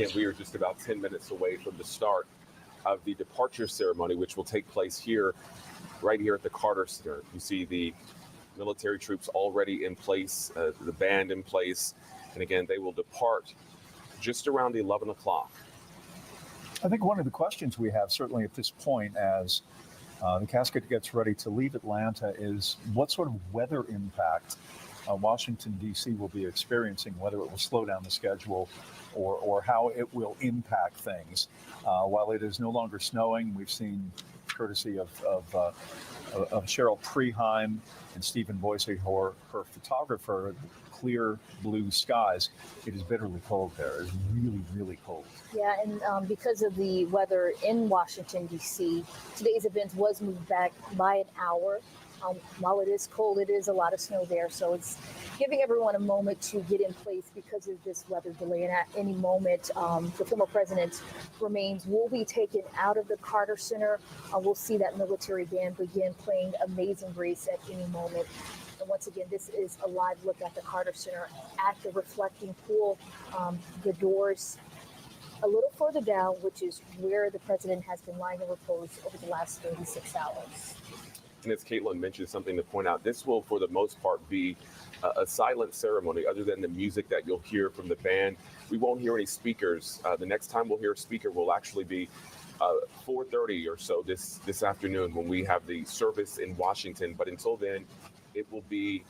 again, we are just about 10 minutes away from the start of the departure ceremony, which will take place here, right here at the Carter Center. You see the military troops already in place, the band in place. And again, they will depart just around 11 o'clock. I think one of the questions we have, certainly at this point, as the casket gets ready to leave Atlanta, is what sort of weather impact Washington, D.C. will be experiencing, whether it will slow down the schedule or how it will impact things. While it is no longer snowing, we've seen, courtesy of Cheryl Preheim and Stephen Boise, her photographer, clear blue skies. It is bitterly cold there. It's really, really cold. Yeah, and because of the weather in Washington, D.C., today's event was moved back by an hour. While it is cold, it is a lot of snow there, so it's giving everyone a moment to get in place because of this weather delay. And at any moment, the former president's remains will be taken out of the Carter Center. We'll see that military band begin playing Amazing Grace at any moment. And once again, this is a live look at the Carter Center at the reflecting pool. The doors a little further down, which is where the president has been lying in repose over the last 36 hours. And as Caitlin mentioned, something to point out, this will, for the most part, be a silent ceremony other than the music that you'll hear from the band. We won't hear any speakers. The next time we'll hear a speaker will actually be 4:30 or so this afternoon when we have the service in Washington. But until then, it will be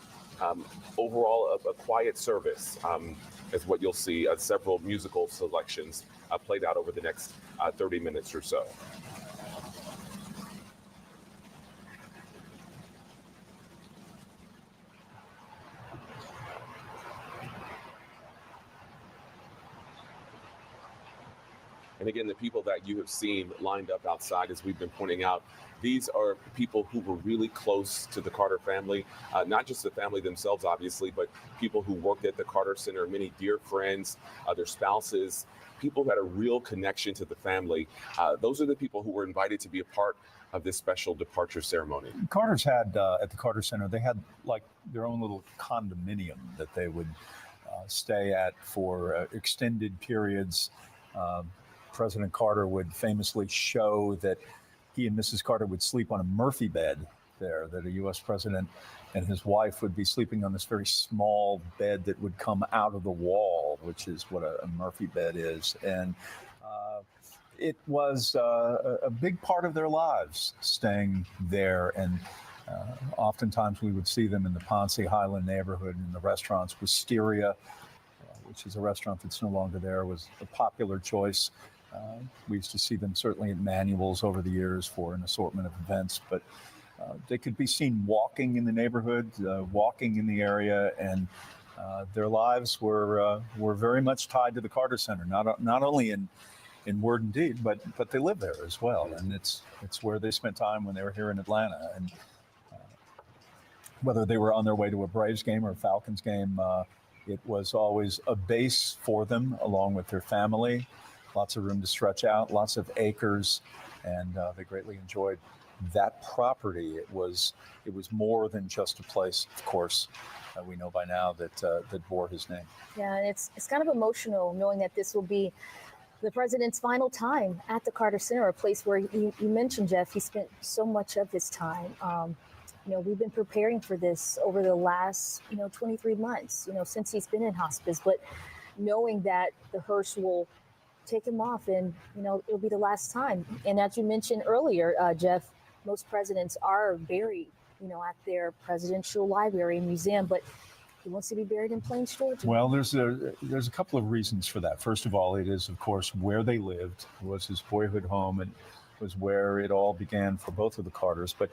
overall a quiet service, is what you'll see. Several musical selections played out over the next 30 minutes or so. And again, the people that you have seen lined up outside, as we've been pointing out, these are people who were really close to the Carter family, not just the family themselves, obviously, but people who worked at the Carter Center, many dear friends, their spouses, people who had a real connection to the family. Those are the people who were invited to be a part of this special departure ceremony. Carter's had, at the Carter Center, they had like their own little condominium that they would stay at for extended periods. President Carter would famously show that he and Mrs. Carter would sleep on a Murphy bed there, that a U.S. president and his wife would be sleeping on this very small bed that would come out of the wall, which is what a Murphy bed is. And it was a big part of their lives staying there. And oftentimes we would see them in the Ponce Highland neighborhood in the restaurants. Wisteria, which is a restaurant that's no longer there, was a popular choice. We used to see them certainly at Manuel's over the years for an assortment of events, but they could be seen walking in the neighborhood, walking in the area, and their lives were very much tied to the Carter Center, not only in word and deed, but they live there as well. And it's where they spent time when they were here in Atlanta. And whether they were on their way to a Braves game or a Falcons game, it was always a base for them, along with their family. Lots of room to stretch out, lots of acres, and they greatly enjoyed that property. It was more than just a place, of course. We know by now that bore his name. Yeah, and it's kind of emotional knowing that this will be the president's final time at the Carter Center, a place where you mentioned, Jeff, he spent so much of his time. We've been preparing for this over the last, 23 months, since he's been in hospice. But knowing that the hearse will take him off and, it'll be the last time. And as you mentioned earlier, Jeff, most presidents are buried, at their presidential library and museum. But he wants to be buried in Plains, Georgia. Well, there's a couple of reasons for that. First of all, it is, of course, where they lived. It was his boyhood home. It was where it all began for both of the Carters. But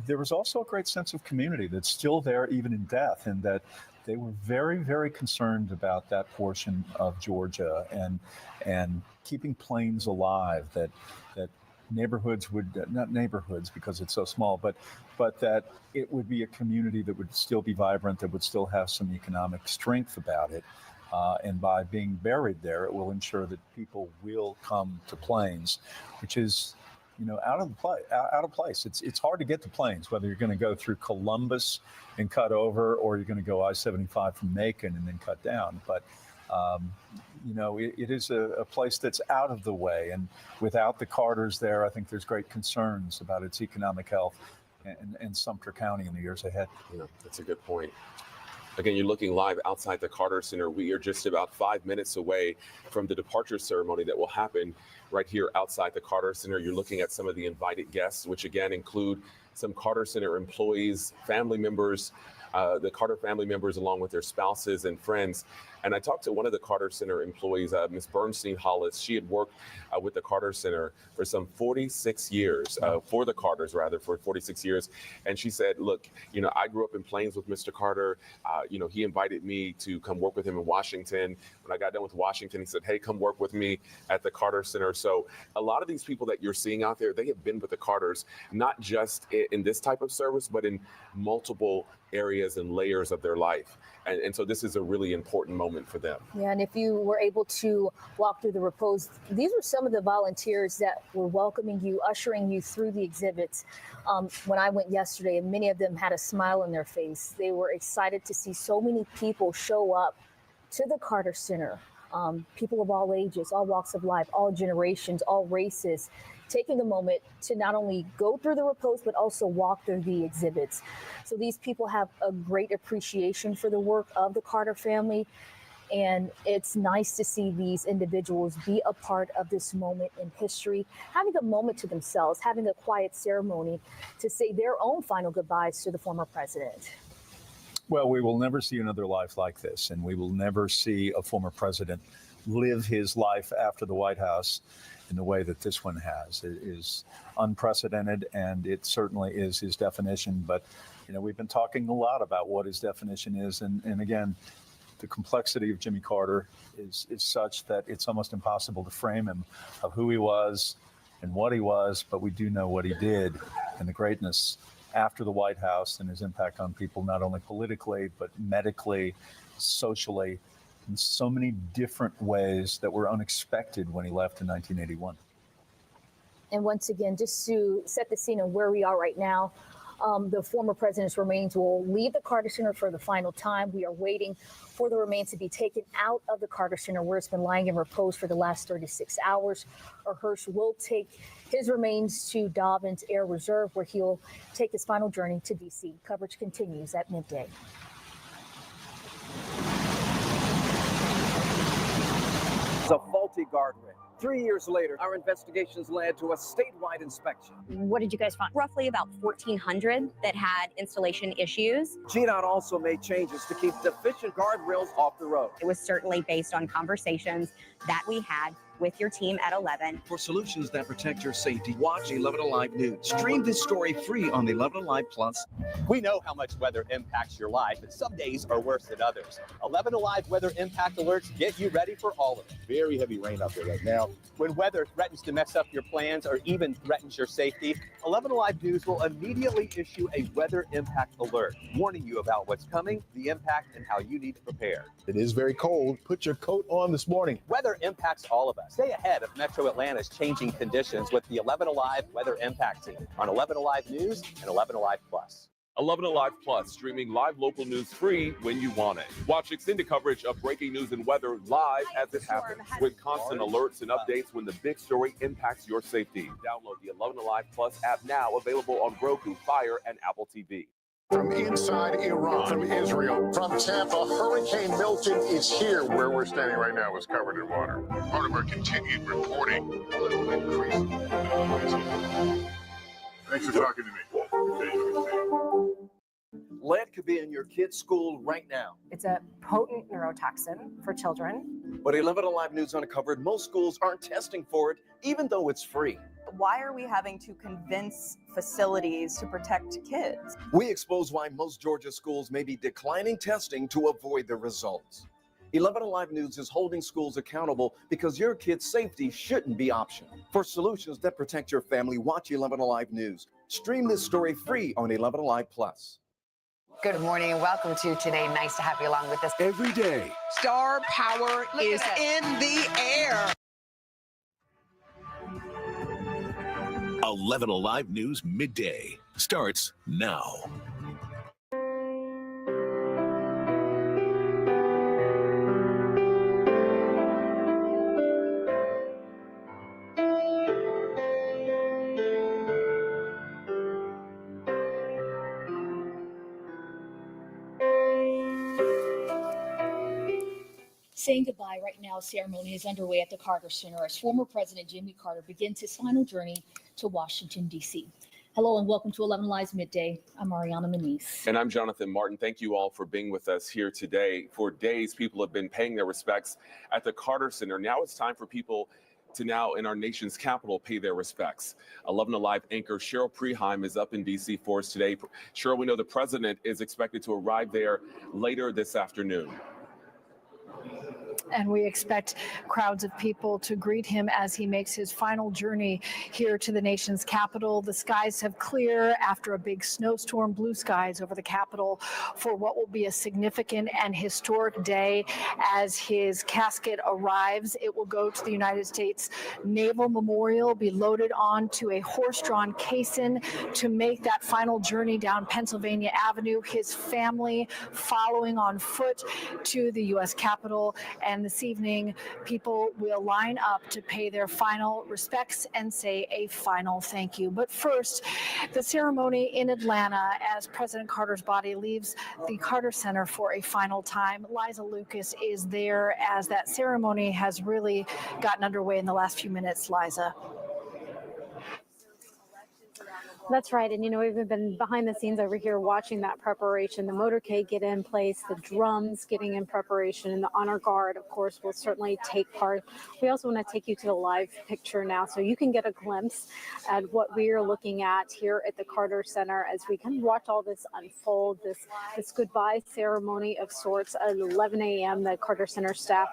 there was also a great sense of community that's still there even in death, and that they were very, very concerned about that portion of Georgia and keeping Plains alive, that neighborhoods would, not neighborhoods because it's so small, but that it would be a community that would still be vibrant, that would still have some economic strength about it. And by being buried there, it will ensure that people will come to Plains, which is, out of place. It's hard to get to Plains, whether you're going to go through Columbus and cut over, or you're going to go I-75 from Macon and then cut down. But Um, it is a place that's out of the way. And without the Carters there, I think there's great concerns about its economic health and Sumter County in the years ahead. That's a good point. Again, you're looking live outside the Carter Center. We are just about 5 minutes away from the departure ceremony that will happen right here outside the Carter Center. You're looking at some of the invited guests, which again include some Carter Center employees, family members, the Carter family members, along with their spouses and friends. And I talked to one of the Carter Center employees, Ms. Bernstein Hollis. She had worked with the Carter Center for some 46 years, for the Carters rather, for 46 years. And she said, look, I grew up in Plains with Mr. Carter. He invited me to come work with him in Washington. When I got done with Washington, he said, hey, come work with me at the Carter Center. So a lot of these people that you're seeing out there, they have been with the Carters, not just in this type of service, but in multiple areas and layers of their life. And so this is a really important moment for them. Yeah, and if you were able to walk through the repose, these were some of the volunteers that were welcoming you, ushering you through the exhibits. When I went yesterday, and many of them had a smile on their face. They were excited to see so many people show up to the Carter Center. People of all ages, all walks of life, all generations, all races, taking a moment to not only go through the repose, but also walk through the exhibits. So these people have a great appreciation for the work of the Carter family. And it's nice to see these individuals be a part of this moment in history, having a moment to themselves, having a quiet ceremony to say their own final goodbyes to the former president. Well, we will never see another life like this, and we will never see a former president live his life after the White House in the way that this one has. It is unprecedented, and it certainly is his definition. But, we've been talking a lot about what his definition is. And again, the complexity of Jimmy Carter is such that it's almost impossible to frame him of who he was and what he was. But we do know what he did and the greatness after the White House and his impact on people, not only politically, but medically, socially, in so many different ways that were unexpected when he left in 1981. And once again, just to set the scene of where we are right now, the former president's remains will leave the Carter Center for the final time. We are waiting for the remains to be taken out of the Carter Center, where it's been lying in repose for the last 36 hours. Or Hirsch will take his remains to Dobbins Air Reserve, where he'll take his final journey to D.C. Coverage continues at midday. It's a faulty guardrail. 3 years later, our investigations led to a statewide inspection. What did you guys find? Roughly about 1,400 that had installation issues. GDOT also made changes to keep deficient guardrails off the road. It was certainly based on conversations that we had with your team at 11. For solutions that protect your safety, watch 11 Alive News. Stream this story free on the 11 Alive Plus. We know how much weather impacts your life, and some days are worse than others. 11 Alive weather impact alerts get you ready for all of it. Very heavy rain out there right now. When weather threatens to mess up your plans or even threatens your safety, 11 Alive News will immediately issue a weather impact alert, warning you about what's coming, the impact, and how you need to prepare. It is very cold. Put your coat on this morning. Weather impacts all of us. Stay ahead of Metro Atlanta's changing conditions with the 11 Alive Weather Impact Team on 11 Alive News and 11 Alive Plus. 11 Alive Plus, streaming live local news free when you want it. Watch extended coverage of breaking news and weather live as it happens, with constant alerts and updates when the big story impacts your safety. Download the 11 Alive Plus app now, available on Roku, Fire, and Apple TV. From inside Iran, from Israel, from Tampa, Hurricane Milton is here. Where we're standing right now is covered in water. Part of our continued reporting. A little increase. Thanks for talking to me. Lead could be in your kid's school right now. It's a potent neurotoxin for children. But 11 Alive News uncovered most schools aren't testing for it, even though it's free. Why are we having to convince facilities to protect kids? We expose why most Georgia schools may be declining testing to avoid the results. 11 Alive News is holding schools accountable because your kid's safety shouldn't be optional. For solutions that protect your family, watch 11 Alive News. Stream this story free on 11 Alive Plus. Good morning and welcome to Today. Nice to have you along with us. Every day, Star Power is in the air. 11 Alive News Midday starts now. saying goodbye right now. Ceremony is underway at the Carter Center as former President Jimmy Carter begins his final journey to Washington, D.C. Hello and welcome to 11 Lives Midday. I'm Ariana Manise. And I'm Jonathan Martin. Thank you all for being with us here today. For days, people have been paying their respects at the Carter Center. Now it's time for people to now in our nation's capital pay their respects. 11 Alive anchor Cheryl Preheim is up in D.C. for us today. Cheryl, we know the president is expected to arrive there later this afternoon. And we expect crowds of people to greet him as he makes his final journey here to the nation's capital. The skies have cleared after a big snowstorm, blue skies over the Capitol for what will be a significant and historic day as his casket arrives. It will go to the United States Naval Memorial, be loaded onto a horse-drawn caisson to make that final journey down Pennsylvania Avenue. His family following on foot to the U.S. Capitol. And this evening, people will line up to pay their final respects and say a final thank you. But first, the ceremony in Atlanta as President Carter's body leaves the Carter Center for a final time. Liza Lucas is there as that ceremony has really gotten underway in the last few minutes. Liza. That's right. And, you know, we've been behind the scenes over here watching that preparation, the motorcade get in place, the drums getting in preparation, and the honor guard, of course, will certainly take part. We also want to take you to the live picture now so you can get a glimpse at what we are looking at here at the Carter Center as we can watch all this unfold, this goodbye ceremony of sorts at 11 a.m. The Carter Center staff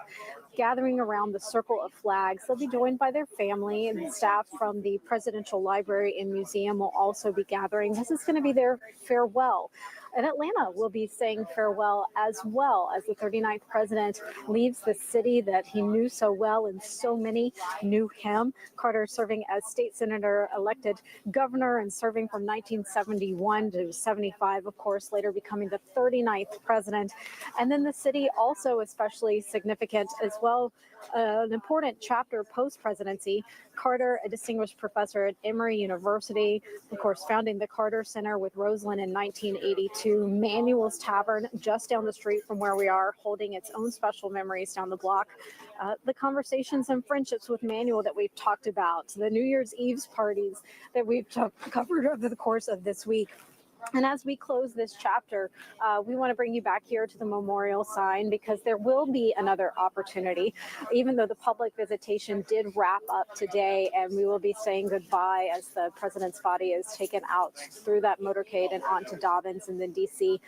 gathering around the circle of flags. They'll be joined by their family, and the staff from the Presidential Library and Museum will also be gathering. This is going to be their farewell. And Atlanta will be saying farewell as well as the 39th president leaves the city that he knew so well and so many knew him. Carter serving as state senator, elected governor, and serving from 1971 to 75, of course, later becoming the 39th president. And then the city also especially significant as well, an important chapter post-presidency. Carter, a distinguished professor at Emory University, of course, founding the Carter Center with Rosalynn in 1982. Manuel's Tavern, just down the street from where we are, holding its own special memories down the block. The conversations and friendships with Manuel that we've talked about, the New Year's Eve's parties that we've covered over the course of this week. And as we close this chapter, we want to bring you back here to the memorial sign because there will be another opportunity, even though the public visitation did wrap up today, and we will be saying goodbye as the president's body is taken out through that motorcade and onto Dobbins and then D.C.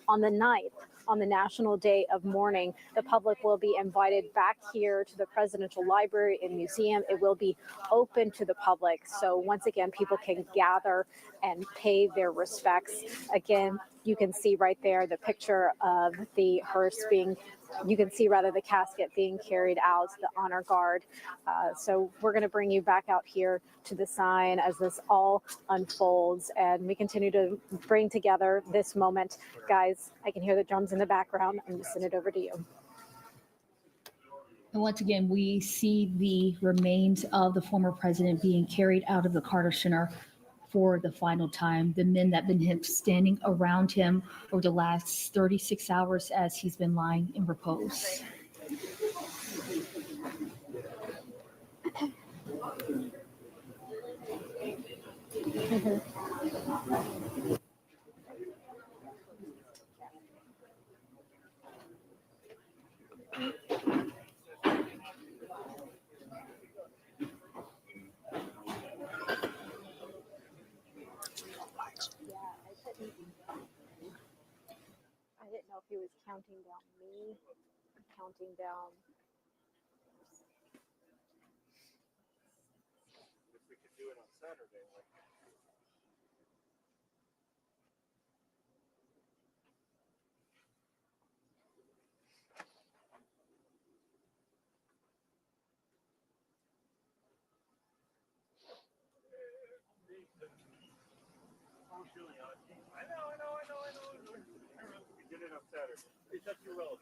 on the 9th. On the National Day of Mourning, the public will be invited back here to the Presidential Library and Museum. It will be open to the public. So once again, people can gather and pay their respects. Again, you can see right there the picture of the hearse being, you can see rather the casket being carried out, the honor guard. So we're going to bring you back out here to the sign as this all unfolds and we continue to bring together this moment. Guys, I can hear the drums in the background. I'm going to send it over to you. And once again, we see the remains of the former president being carried out of the Carter Center for the final time. The men that have been standing around him over the last 36 hours as he's been lying in repose. I didn't know if he was counting down me, counting down. If we could do it on Saturday, like. I know. We did it on Saturday. It's just irrelevant.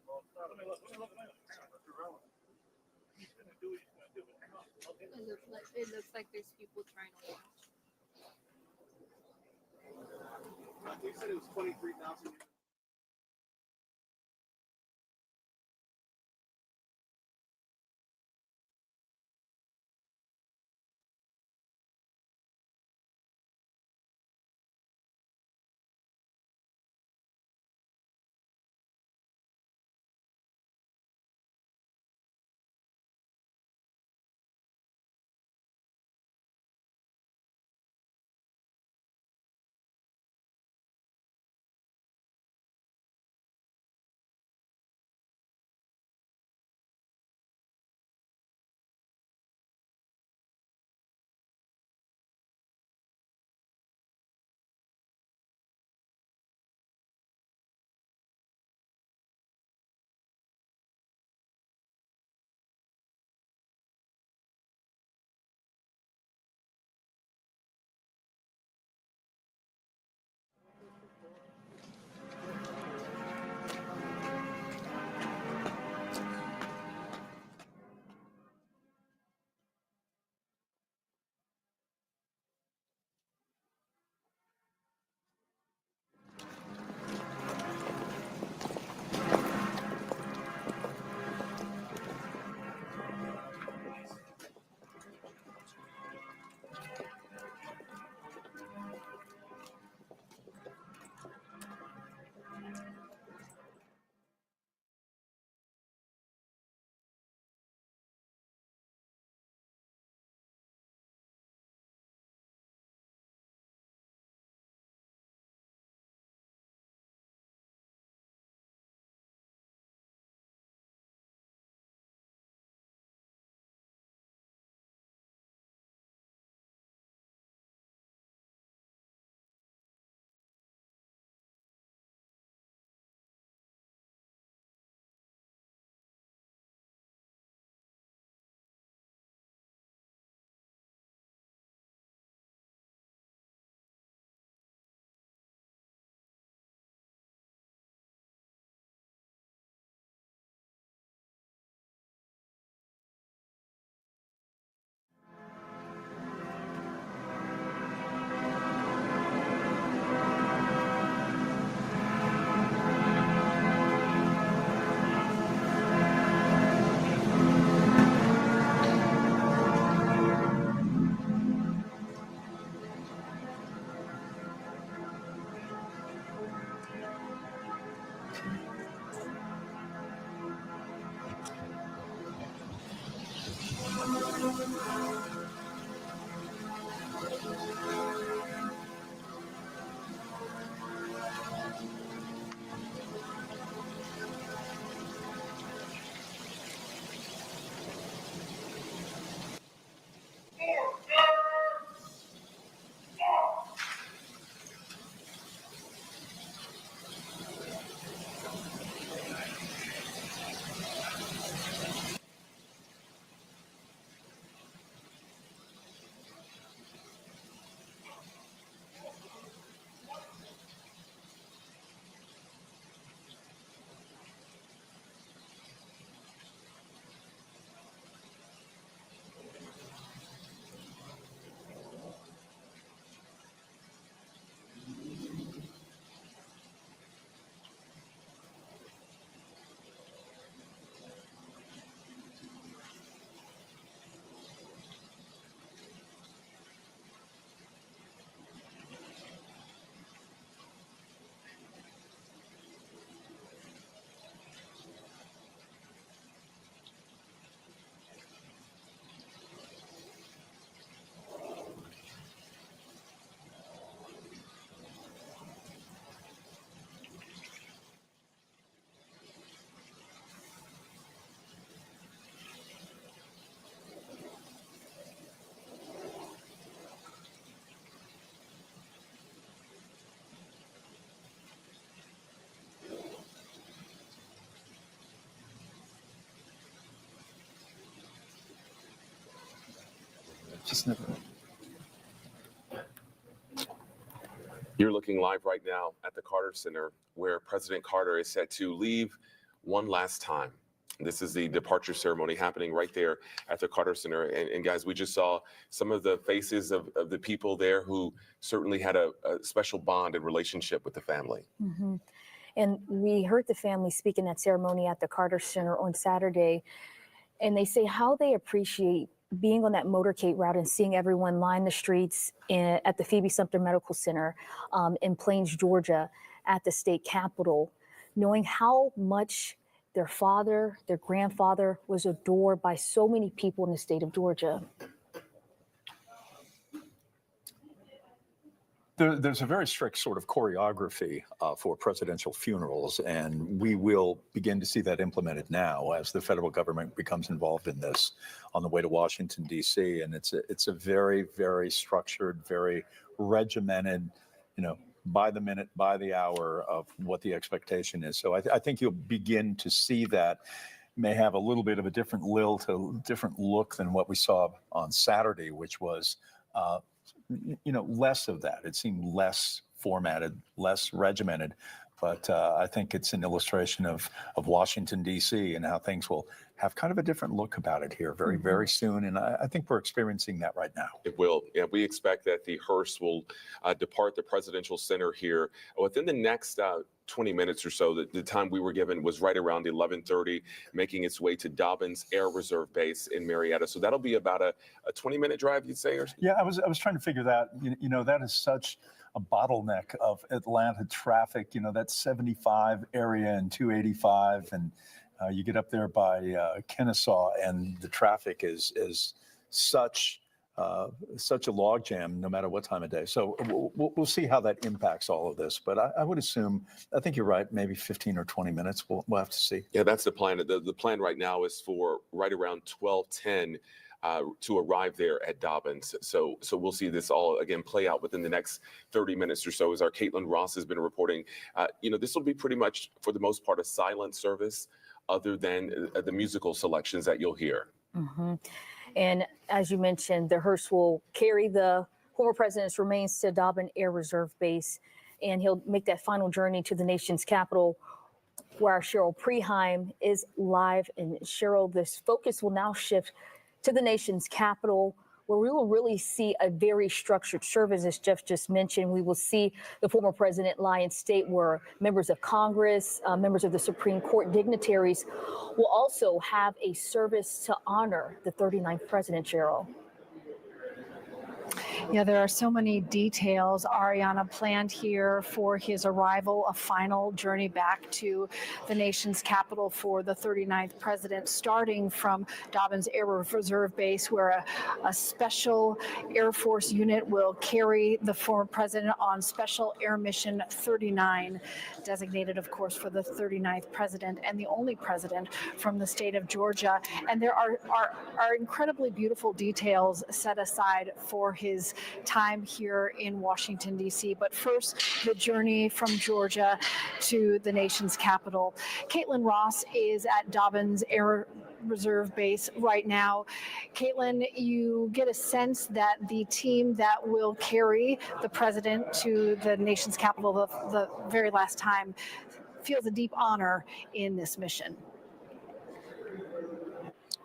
Well, it's not. Let me look. It's irrelevant. He's gonna do it. He's gonna do it. Hang on. It looks like there's people trying to watch. They said it was 23,000. Just never. You're looking live right now at the Carter Center, where President Carter is set to leave one last time. This is the departure ceremony happening right there at the Carter Center. And guys, we just saw some of the faces of the people there who certainly had a special bond and relationship with the family. Mm-hmm. And we heard the family speak in that ceremony at the Carter Center on Saturday. And they say how they appreciate being on that motorcade route and seeing everyone line the streets at the Phoebe Sumter Medical Center in Plains, Georgia, at the state capitol, knowing how much their father, their grandfather was adored by so many people in the state of Georgia. There's a very strict sort of choreography for presidential funerals, and we will begin to see that implemented now as the federal government becomes involved in this on the way to Washington, D.C. And it's a very, very structured, very regimented, by the minute, by the hour of what the expectation is. So I think you'll begin to see that. May have a little bit of a different look than what we saw on Saturday, which was less of that. It seemed less formatted, less regimented, but I think it's an illustration of Washington, D.C. and how things will have kind of a different look about it here very, very soon. And I think we're experiencing that right now. It will. Yeah, we expect that the hearse will depart the presidential center here within the next 20 minutes or so. The time we were given was right around 11:30, making its way to Dobbins Air Reserve Base in Marietta. So that'll be about a 20-minute drive, you'd say? Or... Yeah, I was trying to figure that. That is such a bottleneck of Atlanta traffic. That 75 area and 285, and you get up there by Kennesaw, and the traffic is such a logjam no matter what time of day. So we'll see how that impacts all of this. But I would assume, I think you're right, maybe 15 or 20 minutes. We'll have to see. Yeah, that's the plan. The plan right now is for right around 12:10 to arrive there at Dobbins. So we'll see this all again play out within the next 30 minutes or so, as our Caitlin Ross has been reporting. This will be pretty much, for the most part, a silent service, other than the musical selections that you'll hear. Mm-hmm. And as you mentioned, the hearse will carry the former president's remains to Dobbin Air Reserve Base, and he'll make that final journey to the nation's capital, where our Cheryl Preheim is live. And Cheryl, this focus will now shift to the nation's capital, where we will really see a very structured service. As Jeff just mentioned, we will see the former president lie in state, where members of Congress, members of the Supreme Court, dignitaries will also have a service to honor the 39th president, Cheryl. Yeah, there are so many details, Ariana, planned here for his arrival, a final journey back to the nation's capital for the 39th president, starting from Dobbins Air Reserve Base, where a special Air Force unit will carry the former president on Special Air Mission 39, designated, of course, for the 39th president and the only president from the state of Georgia. And there are incredibly beautiful details set aside for his time here in Washington, D.C. But first, the journey from Georgia to the nation's capital. Caitlin Ross is at Dobbins Air Reserve Base right now. Caitlin, you get a sense that the team that will carry the president to the nation's capital the very last time feels a deep honor in this mission.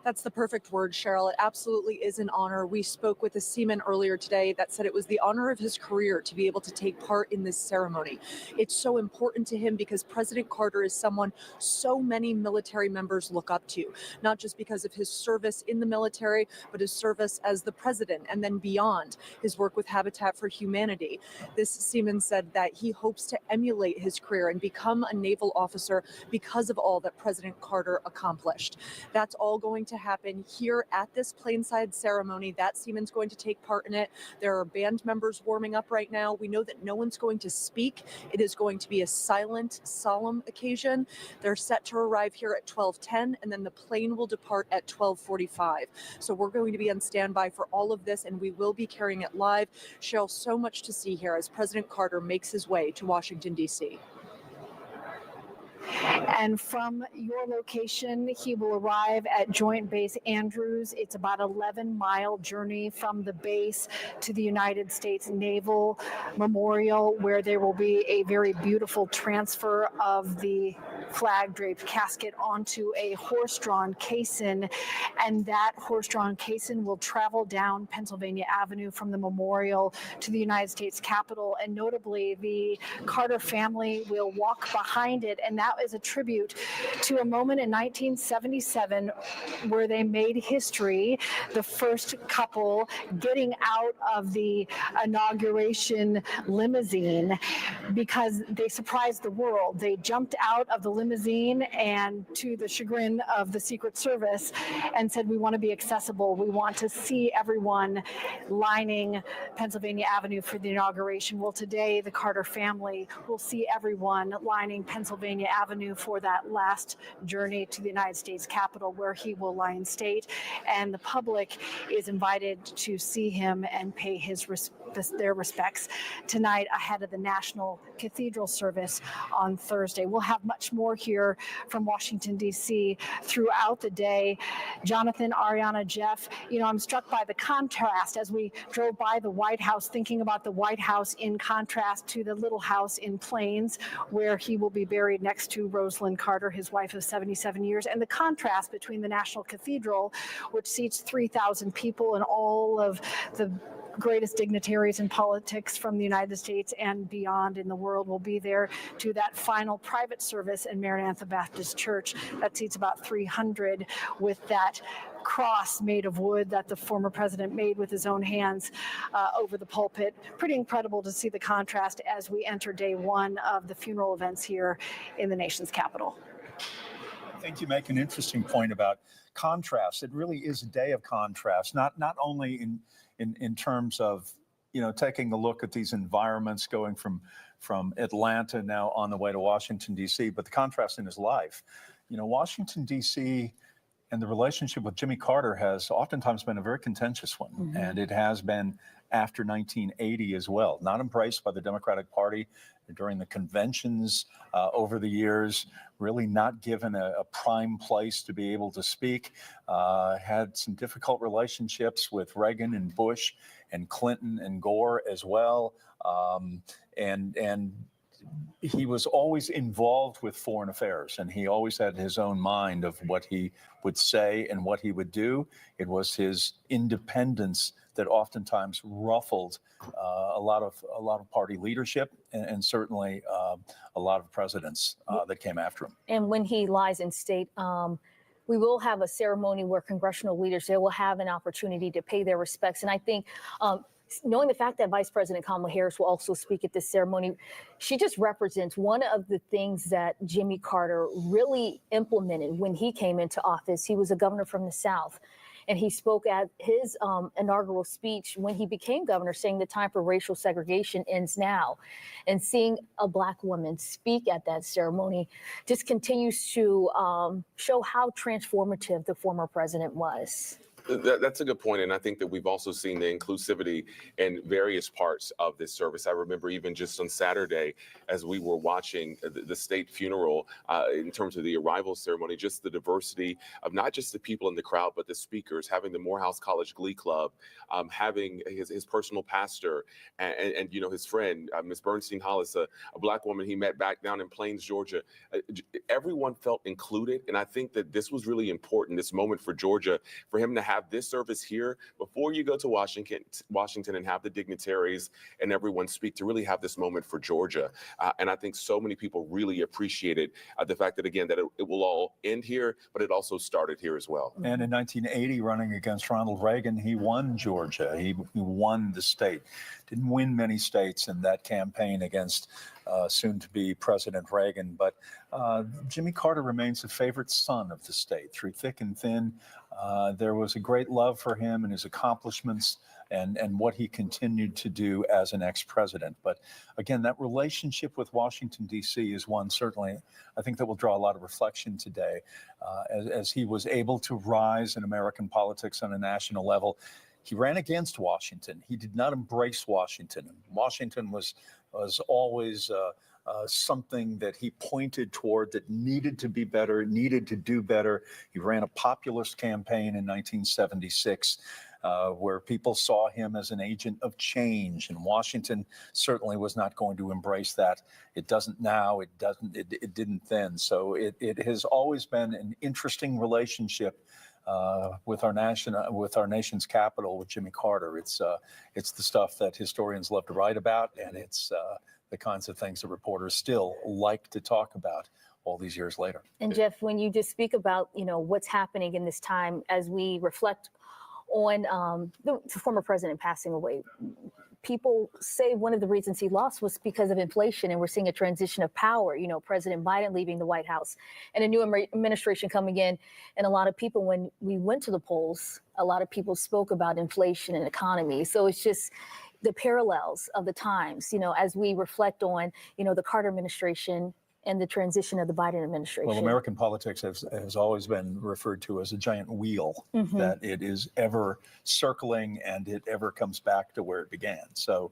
That's the perfect word, Cheryl. It absolutely is an honor. We spoke with a seaman earlier today that said it was the honor of his career to be able to take part in this ceremony. It's so important to him because President Carter is someone so many military members look up to, not just because of his service in the military, but his service as the president and then beyond, his work with Habitat for Humanity. This seaman said that he hopes to emulate his career and become a naval officer because of all that President Carter accomplished. That's all going to happen here at this Plainside ceremony. That seaman's going to take part in it. There are band members warming up right now. We know that no one's going to speak. It is going to be a silent, solemn occasion. They're set to arrive here at 12:10, and then the plane will depart at 12:45. So we're going to be on standby for all of this, and we will be carrying it live. Cheryl, so much to see here as President Carter makes his way to Washington, D.C. And from your location, he will arrive at Joint Base Andrews. It's about an 11-mile journey from the base to the United States Naval Memorial, where there will be a very beautiful transfer of the flag-draped casket onto a horse-drawn caisson. And that horse-drawn caisson will travel down Pennsylvania Avenue from the memorial to the United States Capitol. And notably, the Carter family will walk behind it, and that is a tribute to a moment in 1977 where they made history, the first couple getting out of the inauguration limousine because they surprised the world. They jumped out of the limousine and, to the chagrin of the Secret Service, and said, we want to be accessible. We want to see everyone lining Pennsylvania Avenue for the inauguration. Well, today the Carter family will see everyone lining Pennsylvania Avenue for that last journey to the United States Capitol, where he will lie in state, and the public is invited to see him and pay their respects tonight ahead of the National Cathedral service on Thursday. We'll have much more here from Washington, D.C. throughout the day. Jonathan, Ariana, Jeff, I'm struck by the contrast as we drove by the White House, thinking about the White House in contrast to the little house in Plains, where he will be buried next to Rosalind Carter, his wife of 77 years, and the contrast between the National Cathedral, which seats 3,000 people and all of the greatest dignitaries in politics from the United States and beyond in the world will be there, to that final private service in Maranatha Baptist Church that seats about 300, with that cross made of wood that the former president made with his own hands over the pulpit. Pretty incredible to see the contrast as we enter day one of the funeral events here in the nation's capital. I think you make an interesting point about contrast. It really is a day of contrast, not only in terms of taking a look at these environments going from Atlanta now on the way to Washington, D.C., but the contrast in his life. Washington, D.C. and the relationship with Jimmy Carter has oftentimes been a very contentious one, mm-hmm. and it has been after 1980 as well. Not embraced by the Democratic Party during the conventions over the years, really not given a prime place to be able to speak, had some difficult relationships with Reagan and Bush and Clinton and Gore as well. And he was always involved with foreign affairs, and he always had his own mind of what he would say and what he would do. It was his independence that oftentimes ruffled a lot of party leadership, and certainly a lot of presidents that came after him. And when he lies in state, we will have a ceremony where congressional leaders, they will have an opportunity to pay their respects. And I think knowing the fact that Vice President Kamala Harris will also speak at this ceremony, she just represents one of the things that Jimmy Carter really implemented when he came into office. He was a governor from the South, and he spoke at his inaugural speech when he became governor, saying the time for racial segregation ends now. And seeing a Black woman speak at that ceremony just continues to show how transformative the former president was. That's a good point, and I think that we've also seen the inclusivity in various parts of this service. I remember even just on Saturday, as we were watching the state funeral, in terms of the arrival ceremony, just the diversity of not just the people in the crowd, but the speakers, having the Morehouse College Glee Club, having his personal pastor, and you know, his friend, Ms. Bernstein Hollis, a Black woman he met back down in Plains, Georgia. Everyone felt included, and I think that this was really important, this moment for Georgia, for him to have this service here before you go to Washington and have the dignitaries and everyone speak, to really have this moment for Georgia. And I think so many people really appreciated the fact that, again, that it will all end here, but it also started here as well. And in 1980, running against Ronald Reagan, he won Georgia. He won the state. Didn't win many states in that campaign against soon-to-be President Reagan, but Jimmy Carter remains a favorite son of the state. Through thick and thin, there was a great love for him and his accomplishments and what he continued to do as an ex-president. But again, that relationship with Washington, D.C. is one certainly, I think, that will draw a lot of reflection today as he was able to rise in American politics on a national level. He ran against Washington. He did not embrace Washington. Washington was always something that he pointed toward that needed to be better, needed to do better. He ran a populist campaign in 1976 where people saw him as an agent of change, and Washington certainly was not going to embrace that. It doesn't now, it didn't then. So it has always been an interesting relationship with our nation's capital, with Jimmy Carter. It's the stuff that historians love to write about, and it's the kinds of things that reporters still like to talk about all these years later. And Jeff, when you just speak about, you know, what's happening in this time as we reflect on the former president passing away, people say one of the reasons he lost was because of inflation, and we're seeing a transition of power. You know, President Biden leaving the White House and a new administration coming in. And a lot of people, when we went to the polls, a lot of people spoke about inflation and economy. So it's just the parallels of the times, you know, as we reflect on, you know, the Carter administration and the transition of the Biden administration. Well, American politics has always been referred to as a giant wheel, that it is ever circling and it ever comes back to where it began. So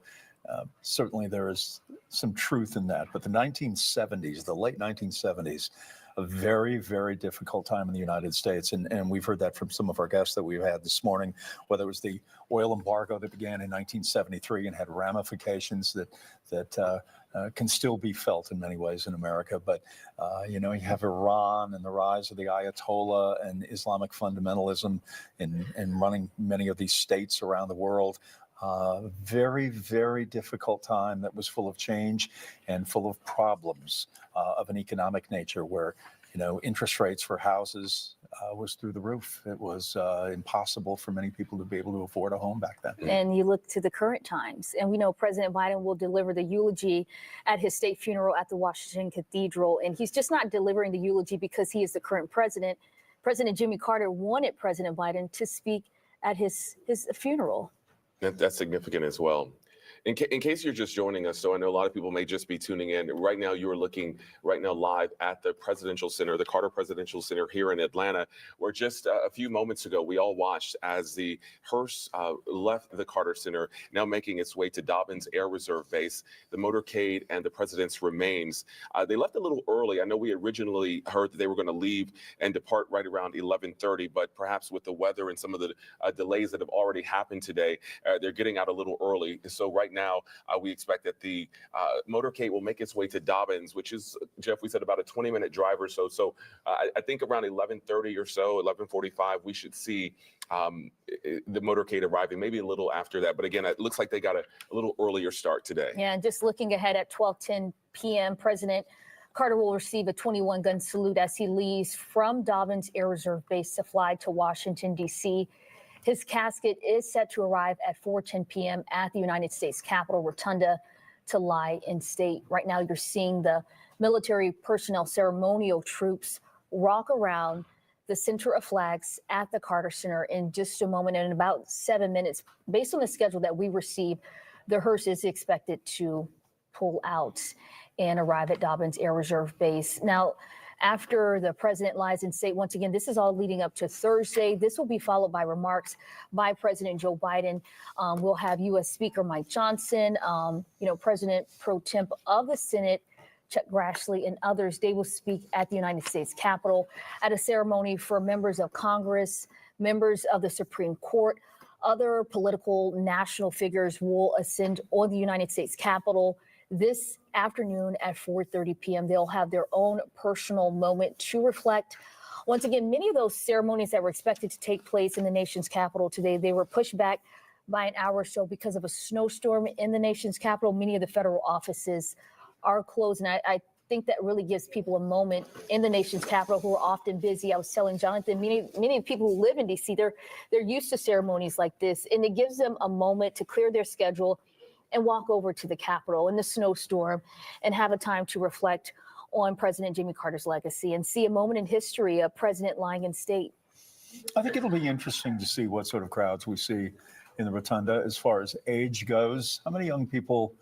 certainly there is some truth in that. But the 1970s, the late 1970s, a very, very difficult time in the United States. And we've heard that from some of our guests that we've had this morning, whether it was the oil embargo that began in 1973 and had ramifications that can still be felt in many ways in America. But, you know, you have Iran and the rise of the Ayatollah and Islamic fundamentalism in running many of these states around the world. Very, very difficult time that was full of change and full of problems of an economic nature, where, you know, interest rates for houses was through the roof. It was impossible for many people to be able to afford a home back then. And you look to the current times, and we know President Biden will deliver the eulogy at his state funeral at the Washington Cathedral. And he's just not delivering the eulogy because he is the current president. President Jimmy Carter wanted President Biden to speak at his funeral. That's significant as well. In case you're just joining us, so I know a lot of people may just be tuning in. Right now, you are looking right now live at the Presidential Center, the Carter Presidential Center here in Atlanta, where just a few moments ago, we all watched as the hearse left the Carter Center, now making its way to Dobbins Air Reserve Base, the motorcade and the president's remains. They left a little early. I know we originally heard that they were going to leave and depart right around 11:30, but perhaps with the weather and some of the delays that have already happened today, they're getting out a little early. So right now, we expect that the motorcade will make its way to Dobbins, which is, Jeff, we said about a 20-minute drive or so. So I think around 11:30 or so, 11:45, we should see the motorcade arriving, maybe a little after that. But again, it looks like they got a little earlier start today. Yeah, and just looking ahead at 12:10 p.m., President Carter will receive a 21-gun salute as he leaves from Dobbins Air Reserve Base to fly to Washington, D.C. His casket is set to arrive at 4:10 p.m. at the United States Capitol Rotunda to lie in state. Right now, you're seeing the military personnel ceremonial troops walk around the center of flags at the Carter Center in just a moment. In about 7 minutes, based on the schedule that we received, the hearse is expected to pull out and arrive at Dobbins Air Reserve Base. Now, after the president lies in state, once again, this is all leading up to Thursday. This will be followed by remarks by President Joe Biden. We'll have U.S. Speaker Mike Johnson, President Pro Temp of the Senate, Chuck Grassley, and others. They will speak at the United States Capitol at a ceremony for members of Congress, members of the Supreme Court. Other political national figures will ascend on the United States Capitol this afternoon at 4:30 p.m. They'll have their own personal moment to reflect. Once again, many of those ceremonies that were expected to take place in the nation's capital today, they were pushed back by an hour or so because of a snowstorm in the nation's capital. Many of the federal offices are closed, and I think that really gives people a moment in the nation's capital who are often busy. I was telling Jonathan, many people who live in D.C., they're used to ceremonies like this, and it gives them a moment to clear their schedule and walk over to the Capitol in the snowstorm and have a time to reflect on President Jimmy Carter's legacy and see a moment in history of president lying in state. I think it'll be interesting to see what sort of crowds we see in the Rotunda as far as age goes. How many young people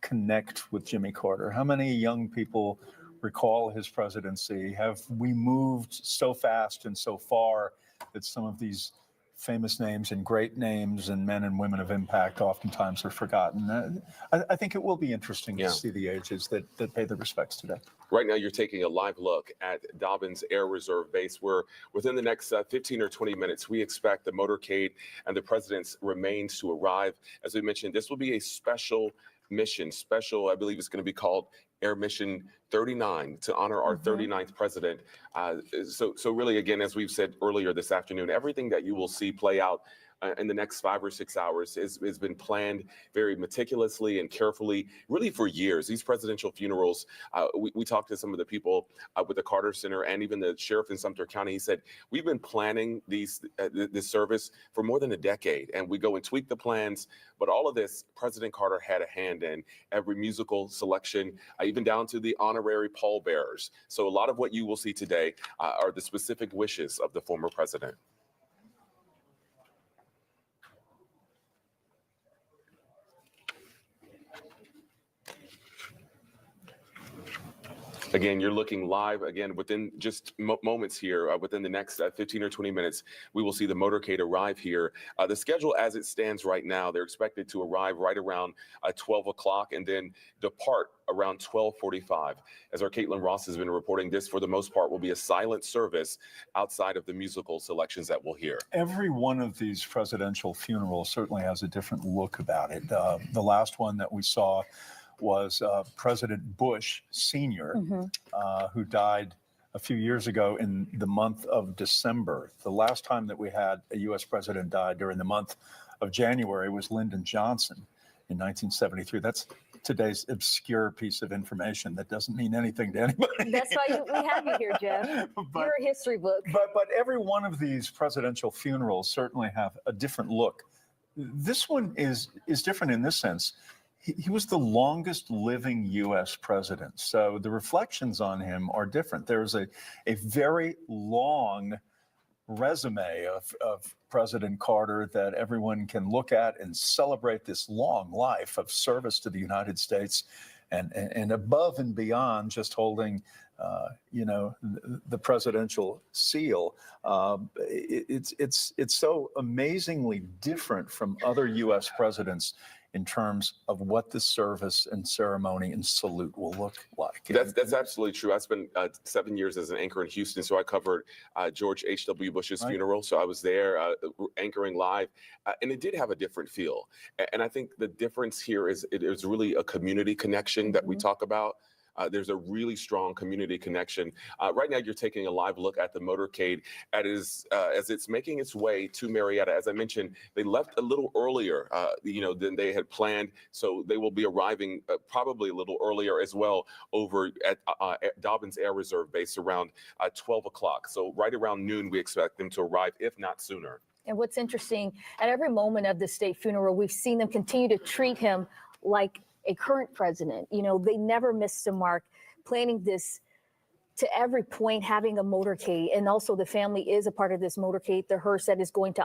connect with Jimmy Carter? How many young people recall his presidency? Have we moved so fast and so far that some of these famous names and great names and men and women of impact oftentimes are forgotten? I think it will be interesting to see the ages that pay their respects today. Right now, you're taking a live look at Dobbins Air Reserve Base, where within the next 15 or 20 minutes, we expect the motorcade and the president's remains to arrive. As we mentioned, this will be a special mission. I believe it's going to be called Air Mission 39 to honor our 39th president. So really, again, as we've said earlier this afternoon, everything that you will see play out in the next 5 or 6 hours has been planned very meticulously and carefully, really for years. These presidential funerals, we talked to some of the people with the Carter Center and even the sheriff in Sumter County. He said, we've been planning this service for more than a decade, and we go and tweak the plans. But all of this, President Carter had a hand in every musical selection, even down to the honorary pallbearers. So a lot of what you will see today are the specific wishes of the former president. Again, you're looking live. Again, within just moments here, within the next 15 or 20 minutes, we will see the motorcade arrive here. The schedule as it stands right now, they're expected to arrive right around 12 o'clock and then depart around 12:45. As our Caitlin Ross has been reporting, this, for the most part, will be a silent service outside of the musical selections that we'll hear. Every one of these presidential funerals certainly has a different look about it. The last one that we saw was President Bush Sr., who died a few years ago in the month of December. The last time that we had a U.S. president die during the month of January was Lyndon Johnson in 1973. That's today's obscure piece of information that doesn't mean anything to anybody. That's why we have you here, Jeff. You're a history book. But every one of these presidential funerals certainly have a different look. This one is different in this sense. He was the longest living U.S. president, so the reflections on him are different. There's a very long resume of President Carter that everyone can look at and celebrate this long life of service to the United States, and above and beyond just holding, the presidential seal. It's so amazingly different from other U.S. presidents in terms of what the service and ceremony and salute will look like. That's absolutely true. I spent 7 years as an anchor in Houston, so I covered George H.W. Bush's funeral. So I was there anchoring live, and it did have a different feel. And I think the difference here is it is really a community connection that we talk about. There's a really strong community connection. Right now, you're taking a live look at the motorcade as it's making its way to Marietta. As I mentioned, they left a little earlier, than they had planned. So they will be arriving probably a little earlier as well over at Dobbins Air Reserve Base around 12 o'clock. So right around noon, we expect them to arrive, if not sooner. And what's interesting, at every moment of the state funeral, we've seen them continue to treat him like a current president. You know, they never missed a mark, planning this to every point, having a motorcade. And also the family is a part of this motorcade, the hearse that is going to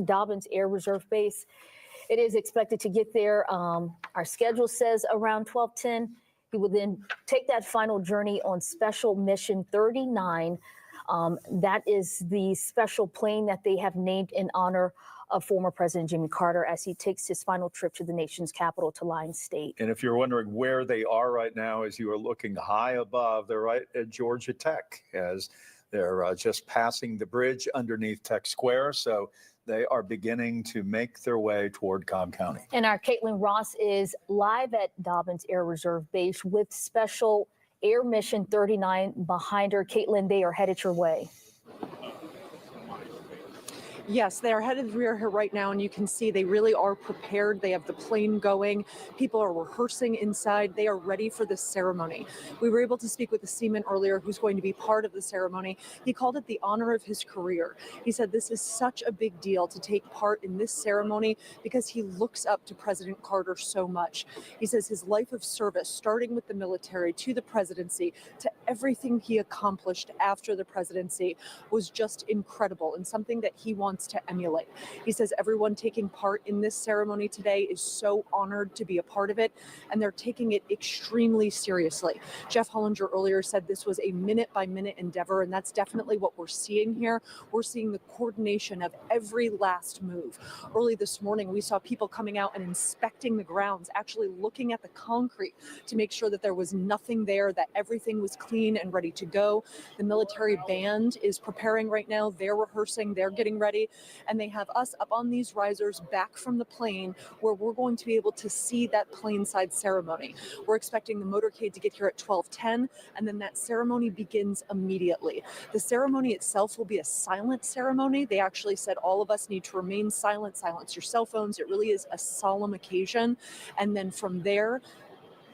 Dobbins Air Reserve Base. It is expected to get there. Our schedule says around 12:10. He will then take that final journey on Special Mission 39. That is the special plane that they have named in honor of former President Jimmy Carter as he takes his final trip to the nation's capital to Lyon State. And if you're wondering where they are right now, as you are looking high above, they're right at Georgia Tech as they're just passing the bridge underneath Tech Square. So they are beginning to make their way toward Cobb County. And our Caitlin Ross is live at Dobbins Air Reserve Base with Special Air Mission 39 behind her. Caitlin, they are headed your way. Yes, they are headed here right now, and you can see they really are prepared. They have the plane going. People are rehearsing inside. They are ready for this ceremony. We were able to speak with the seaman earlier who's going to be part of the ceremony. He called it the honor of his career. He said this is such a big deal to take part in this ceremony because he looks up to President Carter so much. He says his life of service, starting with the military to the presidency, to everything he accomplished after the presidency, was just incredible and something that he wants to emulate. He says everyone taking part in this ceremony today is so honored to be a part of it, and they're taking it extremely seriously. Jeff Hollinger earlier said this was a minute-by-minute endeavor, and that's definitely what we're seeing here. We're seeing the coordination of every last move. Early this morning, we saw people coming out and inspecting the grounds, actually looking at the concrete to make sure that there was nothing there, that everything was clean and ready to go. The military band is preparing right now. They're rehearsing. They're getting ready. And they have us up on these risers back from the plane where we're going to be able to see that planeside ceremony. We're expecting the motorcade to get here at 12:10, and then that ceremony begins immediately. The ceremony itself will be a silent ceremony. They actually said all of us need to remain silent, silence your cell phones. It really is a solemn occasion. And then from there,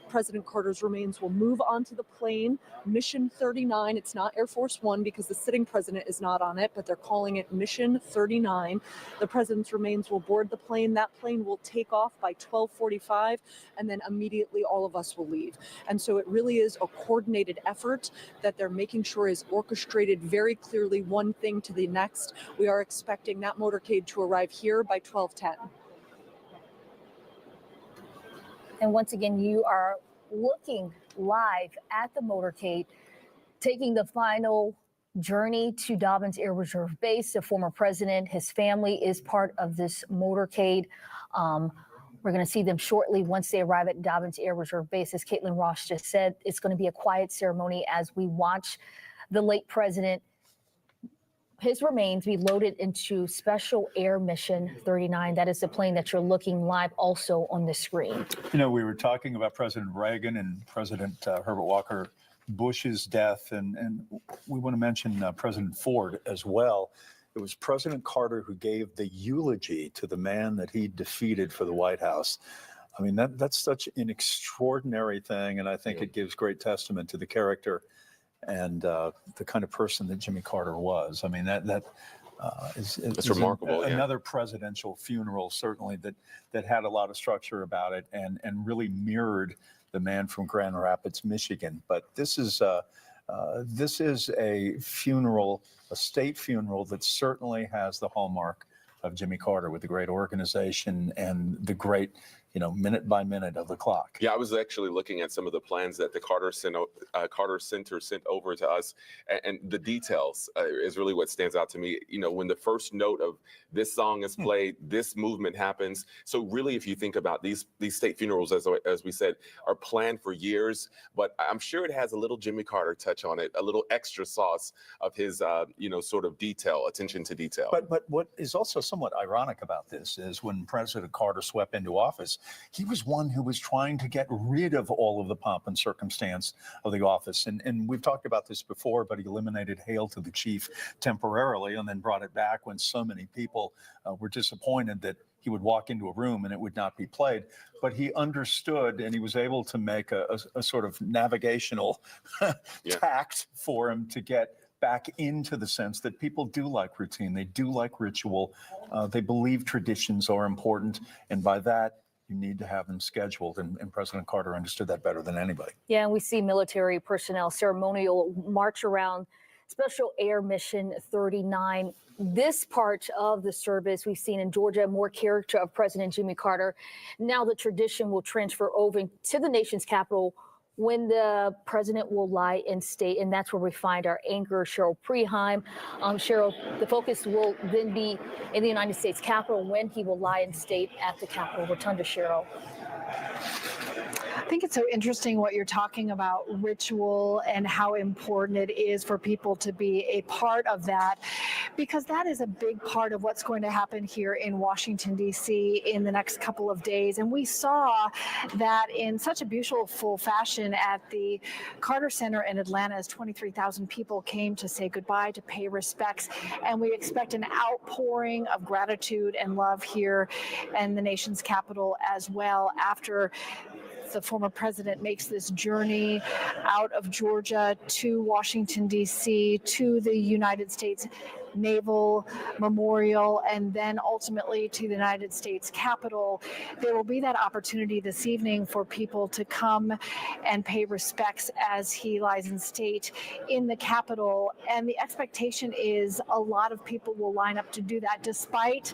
President Carter's remains will move onto the plane, Mission 39. It's not Air Force One because the sitting president is not on it, but they're calling it Mission 39. The president's remains will board the plane. That plane will take off by 12:45, and then immediately all of us will leave. And so it really is a coordinated effort that they're making sure is orchestrated very clearly, one thing to the next. We are expecting that motorcade to arrive here by 12:10. And once again, you are looking live at the motorcade, taking the final journey to Dobbins Air Reserve Base. The former president, his family is part of this motorcade. We're going to see them shortly once they arrive at Dobbins Air Reserve Base. As Caitlin Ross just said, it's going to be a quiet ceremony as we watch the late president, his remains be loaded into Special Air Mission 39. That is the plane that you're looking live also on the screen. You know, we were talking about President Reagan and President Herbert Walker Bush's death, and we want to mention President Ford as well. It was President Carter who gave the eulogy to the man that he defeated for the White House. I mean, that's such an extraordinary thing, and I think it gives great testament to the character and the kind of person that Jimmy Carter was. I mean, that is remarkable. Another presidential funeral, certainly, that had a lot of structure about it and really mirrored the man from Grand Rapids, Michigan. But this is a funeral, a state funeral that certainly has the hallmark of Jimmy Carter, with the great organization and the great, minute by minute of the clock. Yeah, I was actually looking at some of the plans that the Carter Center sent over to us, and the details is really what stands out to me. When the first note of this song is played, this movement happens. So really, if you think about these state funerals, as we said, are planned for years, but I'm sure it has a little Jimmy Carter touch on it, a little extra sauce of his, sort of attention to detail. But what is also somewhat ironic about this is when President Carter swept into office, he was one who was trying to get rid of all of the pomp and circumstance of the office. And we've talked about this before, but he eliminated Hail to the Chief temporarily and then brought it back when so many people were disappointed that he would walk into a room and it would not be played. But he understood, and he was able to make a sort of navigational tact for him to get back into the sense that people do like routine, they do like ritual, they believe traditions are important, and by that, you need to have them scheduled, and President Carter understood that better than anybody. Yeah, and we see military personnel ceremonial march around Special Air Mission 39. This part of the service we've seen in Georgia, more character of President Jimmy Carter. Now the tradition will transfer over to the nation's capital when the president will lie in state, and that's where we find our anchor, Cheryl Preheim. Cheryl, the focus will then be in the United States Capitol when he will lie in state at the Capitol Rotunda. Cheryl. I think it's so interesting what you're talking about, ritual, and how important it is for people to be a part of that, because that is a big part of what's going to happen here in Washington, D.C. in the next couple of days. And we saw that in such a beautiful fashion at the Carter Center in Atlanta, as 23,000 people came to say goodbye, to pay respects. And we expect an outpouring of gratitude and love here in the nation's capital as well, after the former president makes this journey out of Georgia to Washington, D.C., to the United States Naval Memorial, and then ultimately to the United States Capitol. There will be that opportunity this evening for people to come and pay respects as he lies in state in the Capitol. And the expectation is a lot of people will line up to do that, despite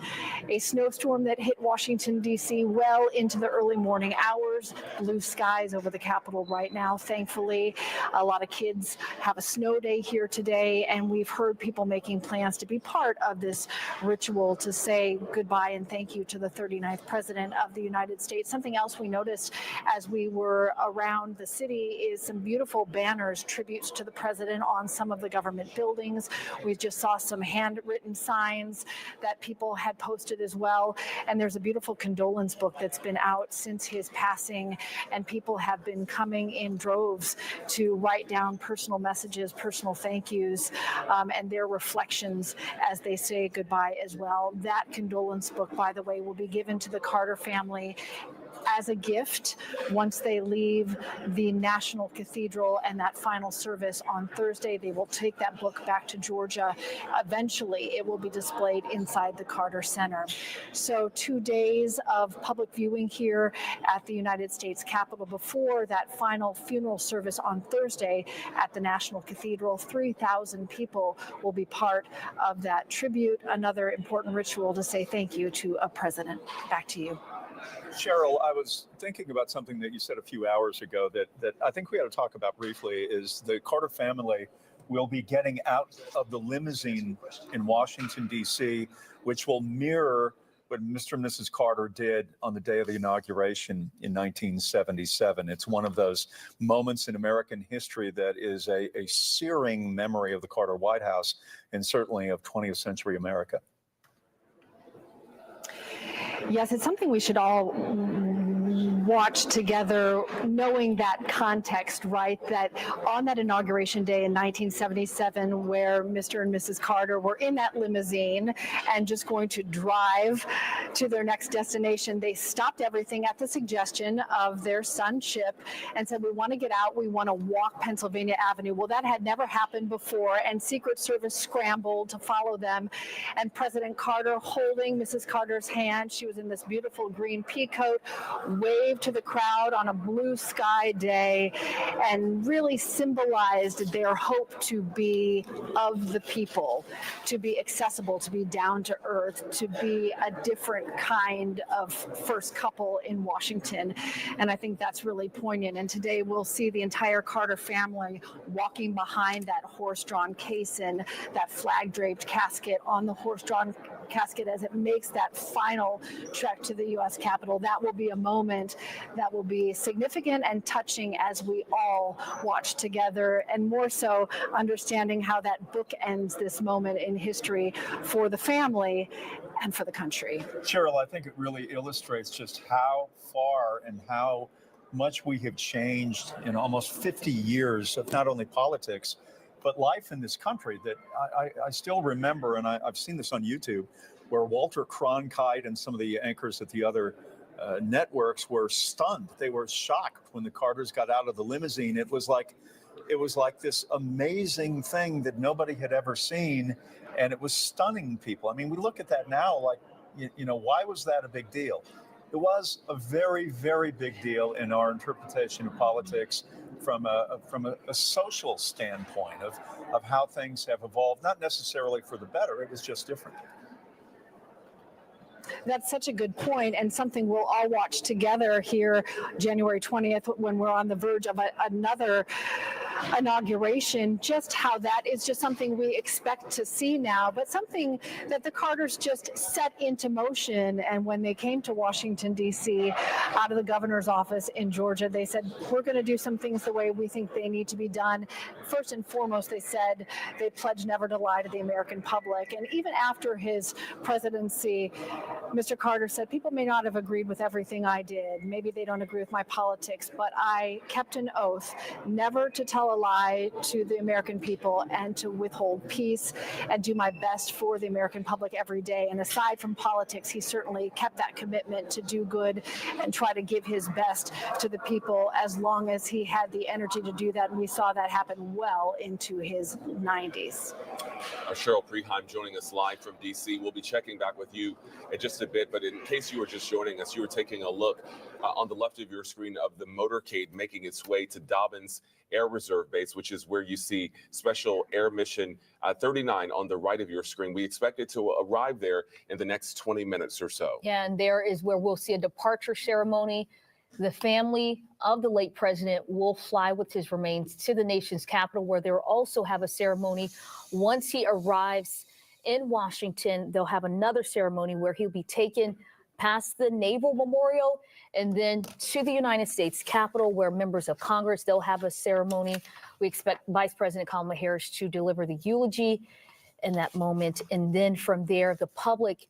a snowstorm that hit Washington, D.C. well into the early morning hours. Blue skies over the Capitol right now, thankfully. A lot of kids have a snow day here today, and we've heard people making plans to be part of this ritual to say goodbye and thank you to the 39th President of the United States. Something else we noticed as we were around the city is some beautiful banners, tributes to the President on some of the government buildings. We just saw some handwritten signs that people had posted as well. And there's a beautiful condolence book that's been out since his passing, and people have been coming in droves to write down personal messages, personal thank yous, and their reflections as they say goodbye as well. That condolence book, by the way, will be given to the Carter family as a gift once they leave the National Cathedral and that final service on Thursday. They will take that book back to Georgia. Eventually, it will be displayed inside the Carter Center. So 2 days of public viewing here at the United States Capitol before that final funeral service on Thursday at the National Cathedral. 3,000 people will be part of that tribute, another important ritual to say thank you to a president. Back to you. Cheryl, I was thinking about something that you said a few hours ago that I think we ought to talk about briefly. Is the Carter family will be getting out of the limousine in Washington, D.C., which will mirror what Mr. and Mrs. Carter did on the day of the inauguration in 1977. It's one of those moments in American history that is a searing memory of the Carter White House and certainly of 20th century America. Yes, it's something we should all watch together, knowing that context, right? That on that inauguration day in 1977, where Mr. and Mrs. Carter were in that limousine and just going to drive to their next destination, they stopped everything at the suggestion of their son, Chip, and said, we want to get out, we want to walk Pennsylvania Avenue. Well, that had never happened before, and Secret Service scrambled to follow them. And President Carter, holding Mrs. Carter's hand, she was in this beautiful green pea coat, waved to the crowd on a blue sky day and really symbolized their hope to be of the people, to be accessible, to be down to earth, to be a different kind of first couple in Washington. And I think that's really poignant. And today we'll see the entire Carter family walking behind that horse-drawn caisson, that flag-draped casket on the horse-drawn casket as it makes that final trek to the U.S. Capitol. That will be a moment that will be significant and touching as we all watch together, and more so understanding how that book ends this moment in history for the family and for the country. Cheryl, I think it really illustrates just how far and how much we have changed in almost 50 years of not only politics, but life in this country. That I still remember, and I've seen this on YouTube, where Walter Cronkite and some of the anchors at the other networks were stunned. They were shocked when the Carters got out of the limousine. It was like it was like this amazing thing that nobody had ever seen, and it was stunning people. I mean, we look at that now like, you know, why was that a big deal? It was a very, very big deal in our interpretation of politics from a social standpoint of how things have evolved, not necessarily for the better, it was just different. That's such a good point, and something we'll all watch together here January 20th when we're on the verge of another inauguration, just how that is just something we expect to see now, but something that the Carters just set into motion. And when they came to Washington, D.C., out of the governor's office in Georgia, they said, we're going to do some things the way we think they need to be done. First and foremost, they said they pledged never to lie to the American public. And even after his presidency, Mr. Carter said, people may not have agreed with everything I did. Maybe they don't agree with my politics, but I kept an oath never to tell a lie to the American people and to withhold peace and do my best for the American public every day. And aside from politics, he certainly kept that commitment to do good and try to give his best to the people as long as he had the energy to do that. And we saw that happen well into his 90s. Cheryl Preheim joining us live from D.C. We'll be checking back with you in just a bit, but in case you were just joining us, you were taking a look on the left of your screen of the motorcade making its way to Dobbins Air Reserve Base, which is where you see Special Air Mission 39 on the right of your screen. We expect it to arrive there in the next 20 minutes or so. And there is where we'll see a departure ceremony. The family of the late president will fly with his remains to the nation's capital, where they'll also have a ceremony. Once he arrives in Washington, they'll have another ceremony where he'll be taken past the Naval Memorial and then to the United States Capitol, where members of Congress, they'll have a ceremony. We expect Vice President Kamala Harris to deliver the eulogy in that moment. And then from there, the public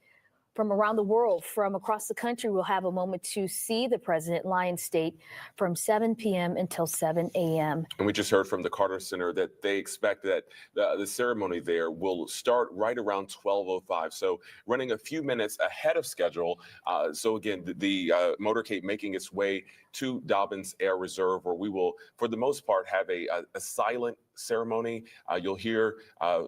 from around the world, from across the country, will have a moment to see the president lie in state from 7 p.m. until 7 a.m. And we just heard from the Carter Center that they expect that the ceremony there will start right around 12:05. So running a few minutes ahead of schedule. So again, the motorcade making its way to Dobbins Air Reserve, where we will, for the most part, have a silent ceremony. You'll hear a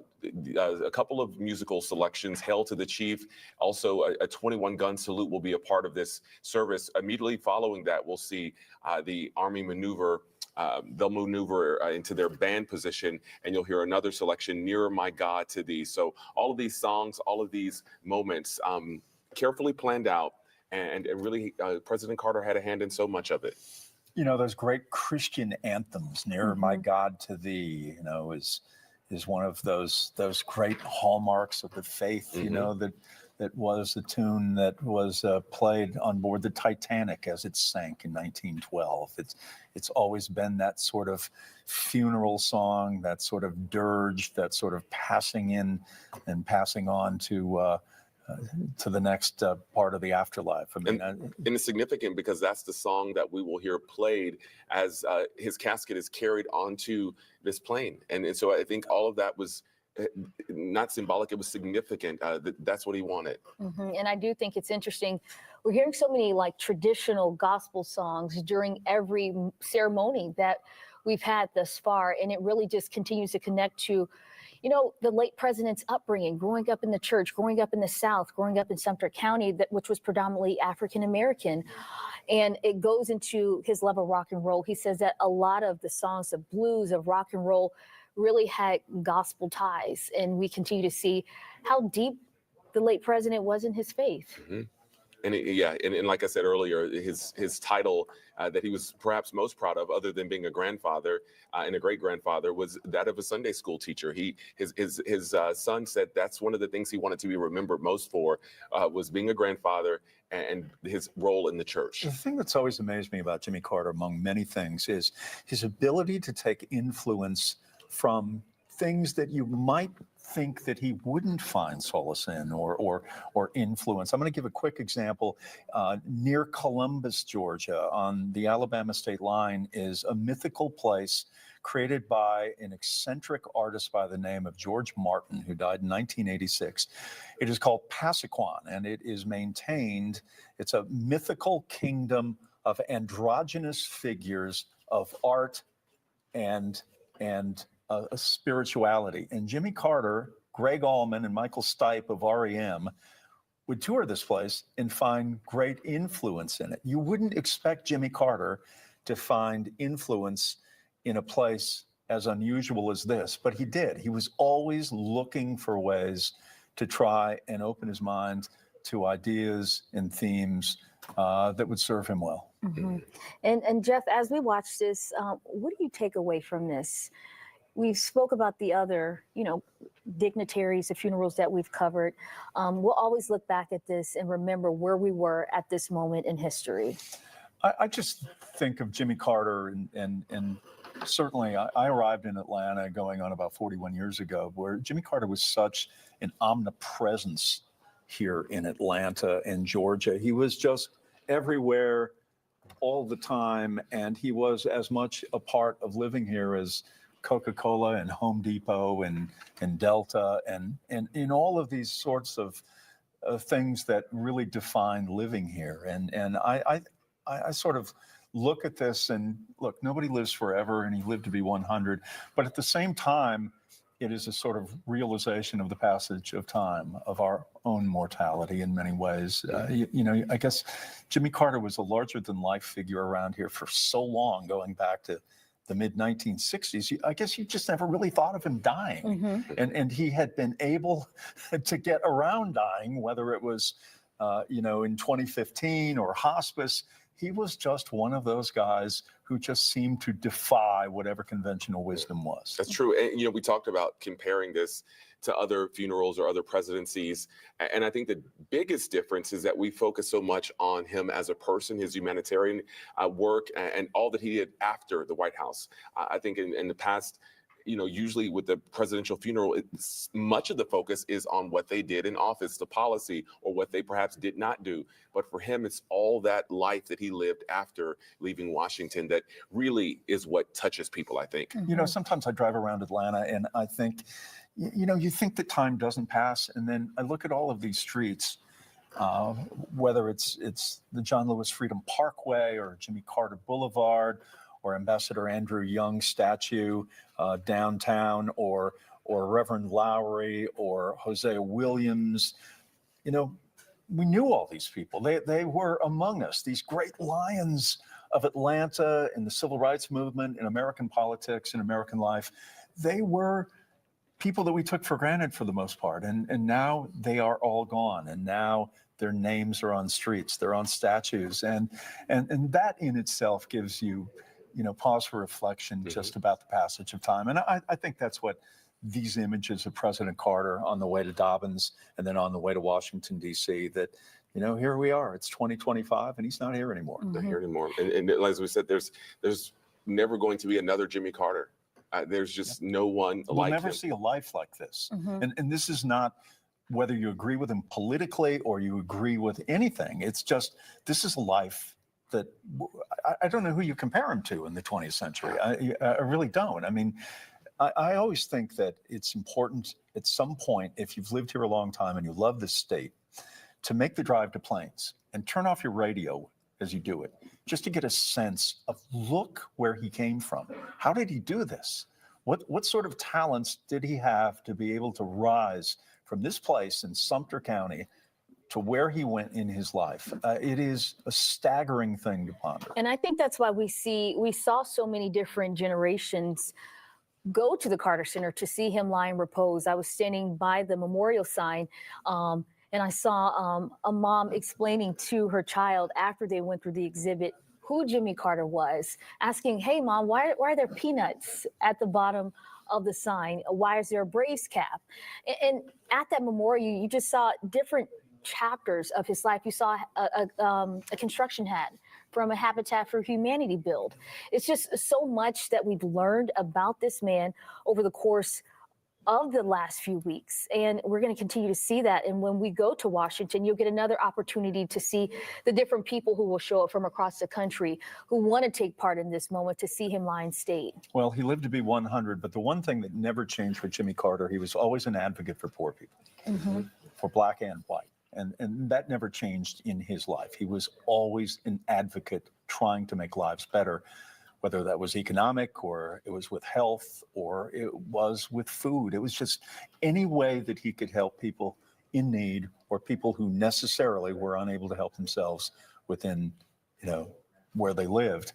couple of musical selections, Hail to the Chief. Also, a 21-gun salute will be a part of this service. Immediately following that, we'll see the Army maneuver. They'll maneuver into their band position, and you'll hear another selection, Nearer My God to Thee. So all of these songs, all of these moments, carefully planned out, and really President Carter had a hand in so much of it. You know, those great Christian anthems, Nearer My God to Thee, you know, is one of those great hallmarks of the faith, you know, that was a tune that was played on board the Titanic as it sank in 1912. It's always been that sort of funeral song, that sort of dirge, that sort of passing in and passing on to the next part of the afterlife. I mean, and it's significant because that's the song that we will hear played as his casket is carried onto this plane. And so I think all of that was not symbolic, it was significant. That's what he wanted. And I do think it's interesting. We're hearing so many like traditional gospel songs during every ceremony that we've had thus far. And it really just continues to connect to, you know, the late president's upbringing, growing up in the church, growing up in the South, growing up in Sumter County, which was predominantly African-American. And it goes into his love of rock and roll. He says that a lot of the songs of blues, of rock and roll, really had gospel ties. And we continue to see how deep the late president was in his faith. And and like I said earlier, his title that he was perhaps most proud of, other than being a grandfather and a great grandfather, was that of a Sunday school teacher. His son said that's one of the things he wanted to be remembered most for, was being a grandfather and his role in the church. The thing that's always amazed me about Jimmy Carter, among many things, is his ability to take influence from things that you might think that he wouldn't find solace in or influence. I'm going to give a quick example. Near Columbus, Georgia, on the Alabama state line, is a mythical place created by an eccentric artist by the name of George Martin, who died in 1986. It is called Passaquan, and it is maintained. It's a mythical kingdom of androgynous figures of art and and a spirituality. And Jimmy Carter, Greg Allman, and Michael Stipe of REM would tour this place and find great influence in it. You wouldn't expect Jimmy Carter to find influence in a place as unusual as this, but he did. He was always looking for ways to try and open his mind to ideas and themes that would serve him well. Mm-hmm. And Jeff, as we watch this, what do you take away from this? We spoke about the other, dignitaries, the funerals that we've covered. We'll always look back at this and remember where we were at this moment in history. I just think of Jimmy Carter and certainly I arrived in Atlanta going on about 41 years ago, where Jimmy Carter was such an omnipresence here in Atlanta and Georgia. He was just everywhere all the time, and he was as much a part of living here as Coca-Cola and Home Depot and Delta and in all of these sorts of things that really define living here. And I sort of look at this and look, nobody lives forever, and he lived to be 100. But at the same time, it is a sort of realization of the passage of time, of our own mortality in many ways. I guess Jimmy Carter was a larger than life figure around here for so long, going back to the mid 1960s. I guess you just never really thought of him dying. Mm-hmm. And he had been able to get around dying, whether it was, in 2015 or hospice. He was just one of those guys who just seemed to defy whatever conventional wisdom was. That's true. And, we talked about comparing this to other funerals or other presidencies. And I think the biggest difference is that we focus so much on him as a person, his humanitarian work, and all that he did after the White House. I think in the past, usually with the presidential funeral, much of the focus is on what they did in office, the policy, or what they perhaps did not do. But for him, it's all that life that he lived after leaving Washington that really is what touches people, I think. Sometimes I drive around Atlanta and I think, you think that time doesn't pass. And then I look at all of these streets, whether it's the John Lewis Freedom Parkway or Jimmy Carter Boulevard, or Ambassador Andrew Young statue downtown, or Reverend Lowry, or Hosea Williams. We knew all these people. They were among us, these great lions of Atlanta in the civil rights movement, in American politics, in American life. They were people that we took for granted for the most part. And now they are all gone. And now their names are on streets, they're on statues. And that in itself gives you, pause for reflection just about the passage of time. And I think that's what these images of President Carter on the way to Dobbins and then on the way to Washington, D.C., that, here we are, it's 2025 and he's not here anymore. Not here anymore. And as we said, there's never going to be another Jimmy Carter. There's just no one we'll like never him. see a life like this. And this is not whether you agree with him politically or you agree with anything. It's just, this is a life that I don't know who you compare him to in the 20th century. I really don't. I mean, I always think that it's important at some point, if you've lived here a long time and you love this state, to make the drive to Plains and turn off your radio as you do it, just to get a sense of, look where he came from. How did he do this? What sort of talents did he have to be able to rise from this place in Sumter County to where he went in his life? It is a staggering thing to ponder. And I think that's why we saw so many different generations go to the Carter Center to see him lie in repose. I was standing by the memorial sign, and I saw a mom explaining to her child after they went through the exhibit who Jimmy Carter was, asking, "Hey, Mom, why are there peanuts at the bottom of the sign? Why is there a Braves cap?" And at that memorial, you just saw different chapters of his life. You saw a construction hat from a Habitat for Humanity build. It's just so much that we've learned about this man over the course of the last few weeks. And we're going to continue to see that. And when we go to Washington, you'll get another opportunity to see the different people who will show up from across the country who want to take part in this moment, to see him lie in state. Well, he lived to be 100, but the one thing that never changed with Jimmy Carter, he was always an advocate for poor people, for black and white. And that never changed in his life. He was always an advocate trying to make lives better. whether that was economic or it was with health or it was with food. It was just any way that he could help people in need or people who necessarily were unable to help themselves within, where they lived.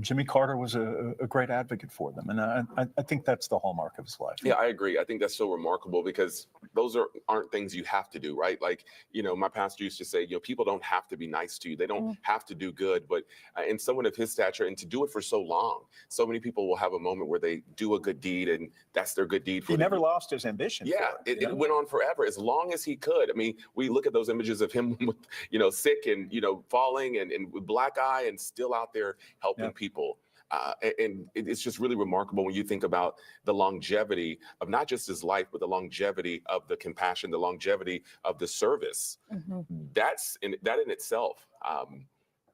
Jimmy Carter was a great advocate for them. And I think that's the hallmark of his life. Yeah, I agree. I think that's so remarkable because those aren't things you have to do, right? Like, my pastor used to say, people don't have to be nice to you. They don't have to do good. But in someone of his stature, and to do it for so long, so many people will have a moment where they do a good deed and that's their good deed. He never lost his ambition. Yeah, it went on forever, as long as he could. I mean, we look at those images of him with, sick and, falling and with black eye and still out there helping people. And it's just really remarkable when you think about the longevity of not just his life, but the longevity of the compassion, the longevity of the service. That in itself,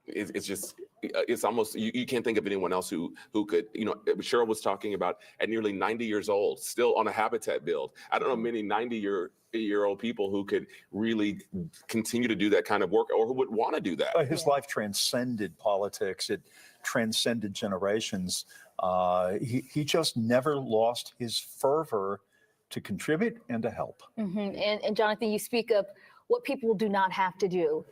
it's almost, you can't think of anyone else who could, Cheryl was talking about at nearly 90 years old, still on a habitat build. I don't know many 90-year-old people who could really continue to do that kind of work or who would want to do that. His life transcended politics. It transcended generations. He just never lost his fervor to contribute and to help. And Jonathan, you speak of what people do not have to do.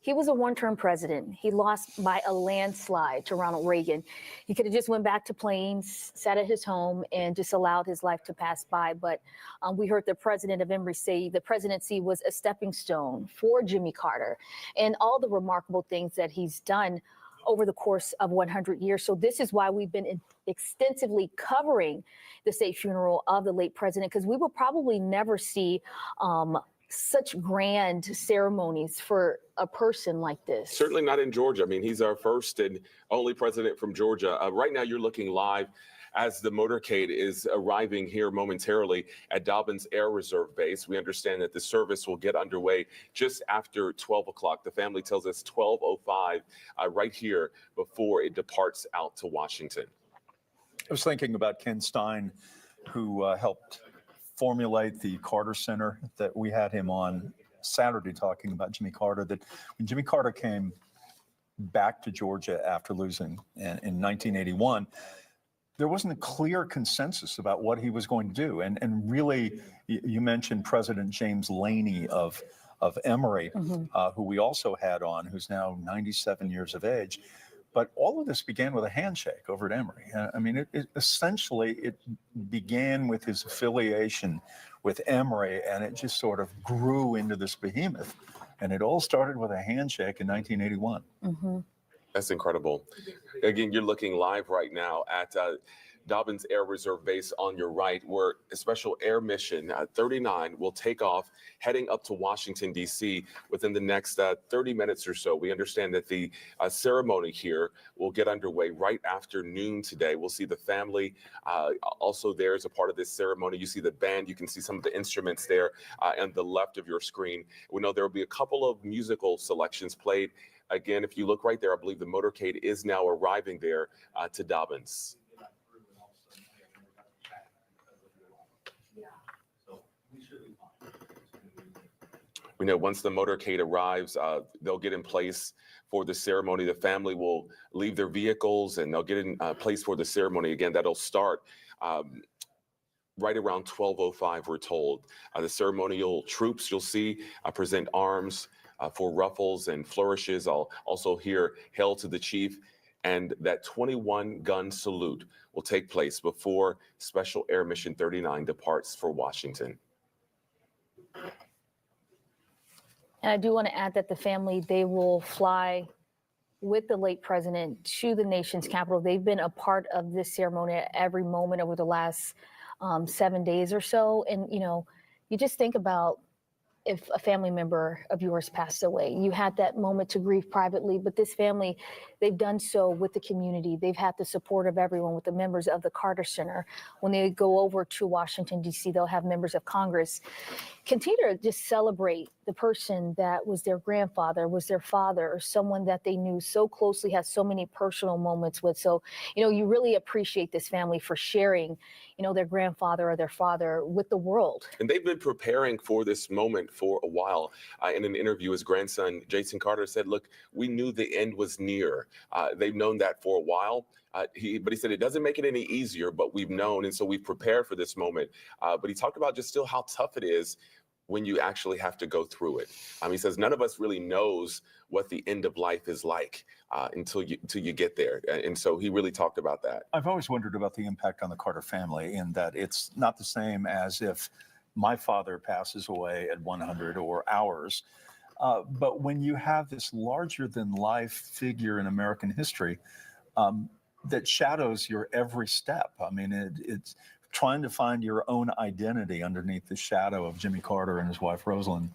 He was a one-term president. He lost by a landslide to Ronald Reagan. He could have just went back to Plains, sat at his home, and just allowed his life to pass by. But we heard the president of Emory say the presidency was a stepping stone for Jimmy Carter and all the remarkable things that he's done over the course of 100 years. So this is why we've been extensively covering the state funeral of the late president, because we will probably never see such grand ceremonies for a person like this. Certainly not in Georgia. I mean, he's our first and only president from Georgia. Right now, you're looking live as the motorcade is arriving here momentarily at Dobbins Air Reserve Base. We understand that the service will get underway just after 12 o'clock. The family tells us 12:05 right here before it departs out to Washington. I was thinking about Ken Stein, who helped formulate the Carter Center, that we had him on Saturday talking about Jimmy Carter, that when Jimmy Carter came back to Georgia after losing in 1981, there wasn't a clear consensus about what he was going to do. And really, you mentioned President James Laney of Emory, who we also had on, who's now 97 years of age. But all of this began with a handshake over at Emory. I mean, it essentially began with his affiliation with Emory, and it just sort of grew into this behemoth. And it all started with a handshake in 1981. That's incredible. Again, you're looking live right now at Dobbins Air Reserve Base on your right, where a special air mission 39 will take off heading up to Washington, D.C. within the next 30 minutes or so. We understand that the ceremony here will get underway right after noon today. We'll see the family also there as a part of this ceremony. You see the band. You can see some of the instruments there on the left of your screen. We know there will be a couple of musical selections played. Again, if you look right there, I believe the motorcade is now arriving there to Dobbins. We know once the motorcade arrives, they'll get in place for the ceremony. The family will leave their vehicles and they'll get in place for the ceremony. Again, that'll start right around 12:05, we're told. The ceremonial troops you'll see present arms for ruffles and flourishes. I'll also hear "Hail to the Chief," and that 21-gun salute will take place before Special Air Mission 39 departs for Washington. And I do want to add that the family, they will fly with the late president to the nation's capital. They've been a part of this ceremony at every moment over the last 7 days or so. And, you just think about if a family member of yours passed away, you had that moment to grieve privately, but this family, they've done so with the community. They've had the support of everyone, with the members of the Carter Center. When they go over to Washington, D.C., they'll have members of Congress continue to just celebrate the person that was their grandfather, was their father, or someone that they knew so closely, had so many personal moments with. So, you really appreciate this family for sharing, their grandfather or their father with the world. And they've been preparing for this moment for a while. In an interview, his grandson, Jason Carter, said, look, we knew the end was near. They've known that for a while. But he said it doesn't make it any easier, but we've known. And so we've prepared for this moment. But he talked about just still how tough it is when you actually have to go through it. He says none of us really knows what the end of life is like until you get there. And so he really talked about that. I've always wondered about the impact on the Carter family in that it's not the same as if my father passes away at 100 or ours. But when you have this larger than life figure in American history that shadows your every step, I mean, it's trying to find your own identity underneath the shadow of Jimmy Carter and his wife, Rosalind,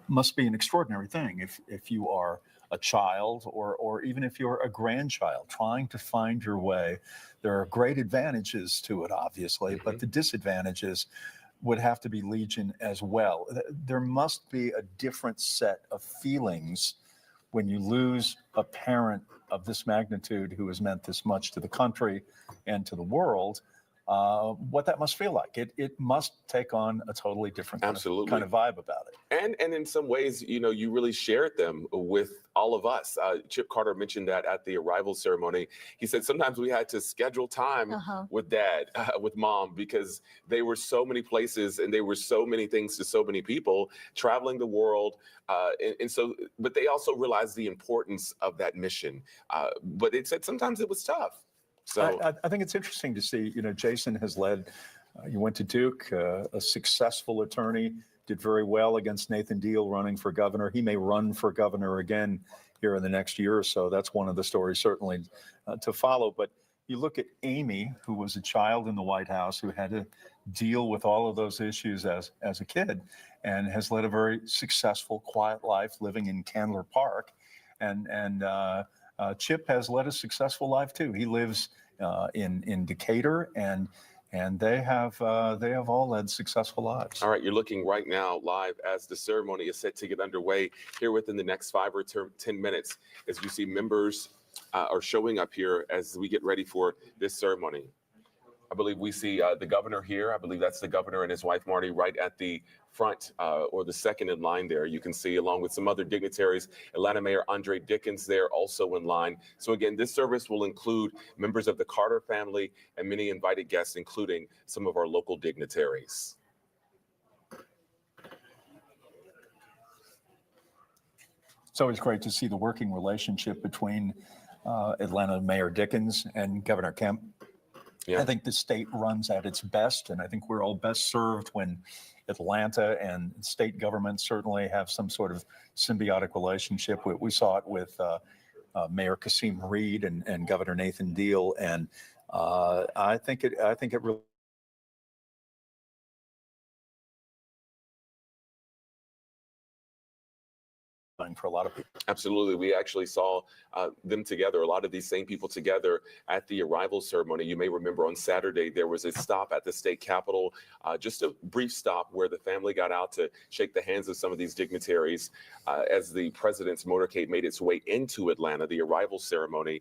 must be an extraordinary thing if you are a child or even if you're a grandchild trying to find your way. There are great advantages to it, obviously, but the disadvantages would have to be legion as well. There must be a different set of feelings when you lose a parent of this magnitude who has meant this much to the country and to the world. What that must feel like. It must take on a totally different kind of vibe about it. And in some ways, you really shared them with all of us. Chip Carter mentioned that at the arrival ceremony. He said sometimes we had to schedule time with dad, with mom, because they were so many places and they were so many things to so many people, traveling the world. But they also realized the importance of that mission. But it said sometimes it was tough. So I think it's interesting to see, Jason has led, you went to Duke, a successful attorney, did very well against Nathan Deal running for governor. He may run for governor again here in the next year or so. That's one of the stories certainly to follow. But you look at Amy, who was a child in the White House, who had to deal with all of those issues as a kid and has led a very successful, quiet life living in Candler Park. And Chip has led a successful life too. He lives in Decatur, and they have all led successful lives. All right, you're looking right now live as the ceremony is set to get underway here within the next 5 or 10 minutes, as you see members are showing up here as we get ready for this ceremony. I believe we see the governor here. I believe that's the governor and his wife, Marty, right at the front or the second in line there. You can see along with some other dignitaries, Atlanta Mayor Andre Dickens there also in line. So again, this service will include members of the Carter family and many invited guests, including some of our local dignitaries. It's always great to see the working relationship between Atlanta Mayor Dickens and Governor Kemp. Yeah. I think the state runs at its best, and I think we're all best served when Atlanta and state governments certainly have some sort of symbiotic relationship. We saw it with Mayor Kasim Reed and Governor Nathan Deal, and I think it really. For a lot of people. Absolutely. We actually saw them together, a lot of these same people together at the arrival ceremony. You may remember on Saturday, there was a stop at the state capitol, just a brief stop where the family got out to shake the hands of some of these dignitaries as the president's motorcade made its way into Atlanta, the arrival ceremony,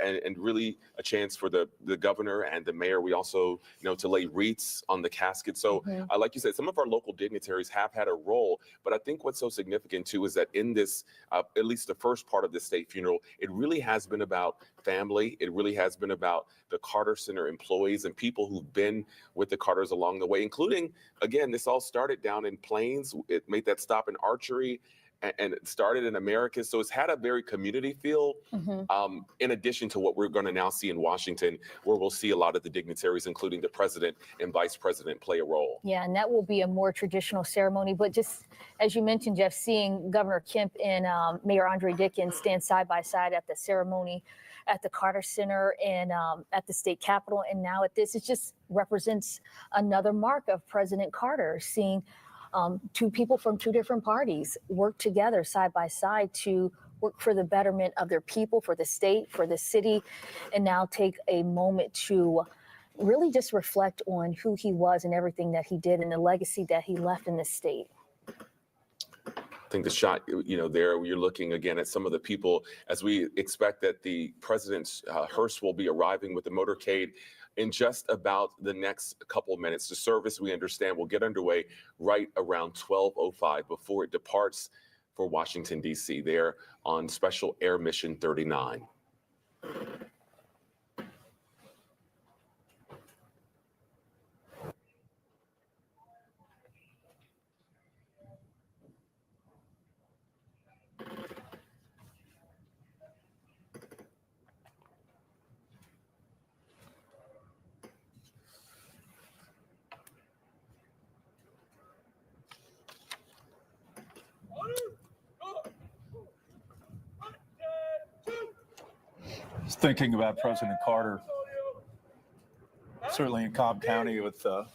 and really a chance for the governor and the mayor. We also, to lay wreaths on the casket. So like you said, some of our local dignitaries have had a role, but I think what's so significant too is that in this, at least the first part of the state funeral, it really has been about family. It really has been about the Carter Center employees and people who've been with the Carters along the way, including, again, this all started down in Plains. It made that stop in Archery, and it started in America. So it's had a very community feel, in addition to what we're going to now see in Washington, where we'll see a lot of the dignitaries, including the president and vice president, play a role. Yeah, and that will be a more traditional ceremony. But just as you mentioned, Jeff, seeing Governor Kemp and Mayor Andre Dickens stand side by side at the ceremony at the Carter Center and at the state capitol, and now at this, it just represents another mark of President Carter, seeing two people from two different parties work together side by side to work for the betterment of their people, for the state, for the city, and now take a moment to really just reflect on who he was and everything that he did and the legacy that he left in the state. think the shot, there you're looking again at some of the people as we expect that the president's hearse will be arriving with the motorcade in just about the next couple of minutes. The service, we understand, will get underway right around 12:05 before it departs for Washington, D.C. There on Special Air Mission 39. Thinking about President Carter, certainly in Cobb County with a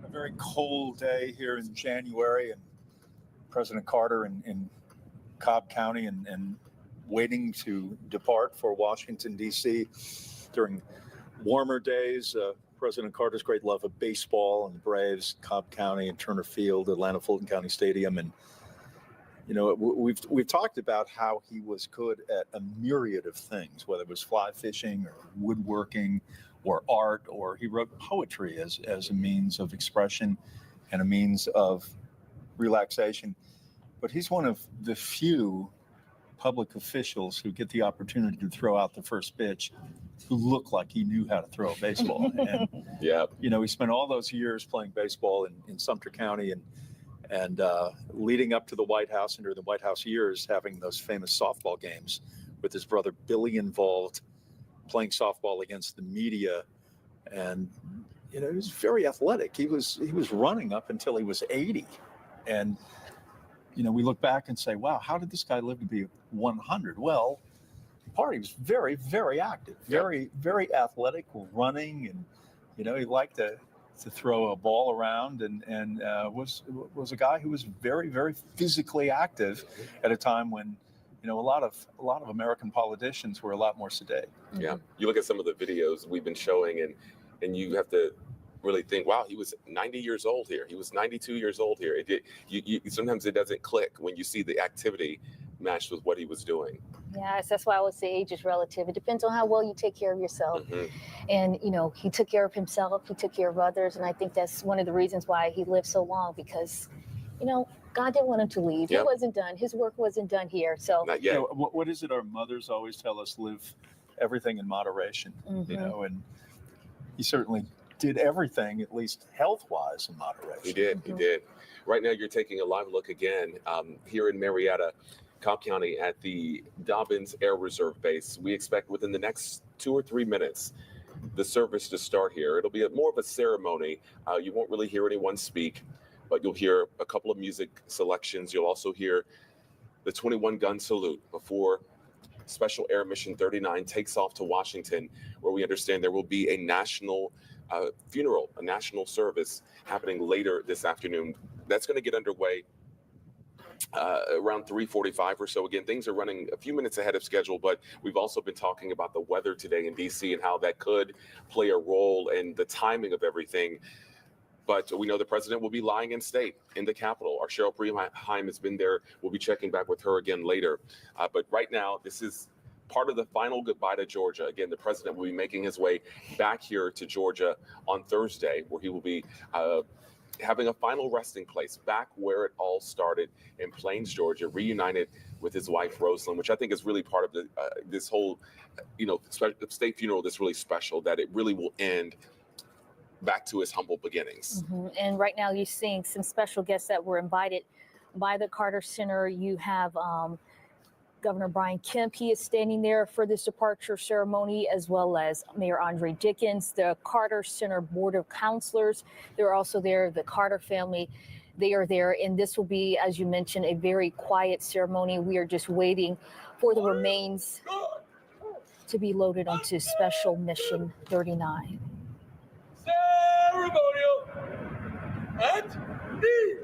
very cold day here in January, and President Carter in Cobb County and waiting to depart for Washington, D.C. During warmer days, President Carter's great love of baseball and the Braves, Cobb County and Turner Field, Atlanta Fulton County Stadium. And, we've talked about how he was good at a myriad of things, whether it was fly fishing or woodworking or art, or he wrote poetry as a means of expression and a means of relaxation. But he's one of the few public officials who get the opportunity to throw out the first pitch who look like he knew how to throw a baseball. And, he spent all those years playing baseball in Sumter County and leading up to the White House and during the White House years, having those famous softball games with his brother Billy involved, playing softball against the media. And, he was very athletic. He was running up until he was 80. And, we look back and say, wow, how did this guy live to be 100? Well, he was very, very active, very, very athletic, running. And, he liked to throw a ball around and was a guy who was very, very physically active at a time when, a lot of American politicians were a lot more sedate. Yeah. You look at some of the videos we've been showing and you have to really think, wow, he was 90 years old here. He was 92 years old here. Sometimes it doesn't click when you see the activity matched with what he was doing. Yes, that's why I would say age is relative. It depends on how well you take care of yourself. And, he took care of himself, he took care of others. And I think that's one of the reasons why he lived so long, because, God didn't want him to leave. He wasn't done. His work wasn't done here. So not yet. What is it our mothers always tell us? Live everything in moderation, and he certainly did everything, at least health-wise, in moderation. He did. Right now, you're taking a live look again here in Marietta, Cobb County, at the Dobbins Air Reserve Base. We expect within the next 2 or 3 minutes the service to start here. It'll be more of a ceremony. You won't really hear anyone speak, but you'll hear a couple of music selections. You'll also hear the 21-gun salute before Special Air Mission 39 takes off to Washington, where we understand there will be a national funeral, a national service happening later this afternoon. That's going to get underway around 3:45 or so. Again, things are running a few minutes ahead of schedule, but we've also been talking about the weather today in D.C. and how that could play a role in the timing of everything. But we know the president will be lying in state in the Capitol. Our Cheryl Preheim has been there. We'll be checking back with her again later. But right now, this is part of the final goodbye to Georgia. Again, the president will be making his way back here to Georgia on Thursday, where he will be having a final resting place back where it all started in Plains, Georgia, reunited with his wife, Rosalind, which I think is really part of this whole, state funeral that's really special, that it really will end back to his humble beginnings. And right now you're seeing some special guests that were invited by the Carter Center. You have Governor Brian Kemp. He is standing there for this departure ceremony, as well as Mayor Andre Dickens, the Carter Center Board of Counselors. They're also there, the Carter family. They are there, and this will be, as you mentioned, a very quiet ceremony. We are just waiting for the remains to be loaded onto Special Mission 39. Ceremonial at beach.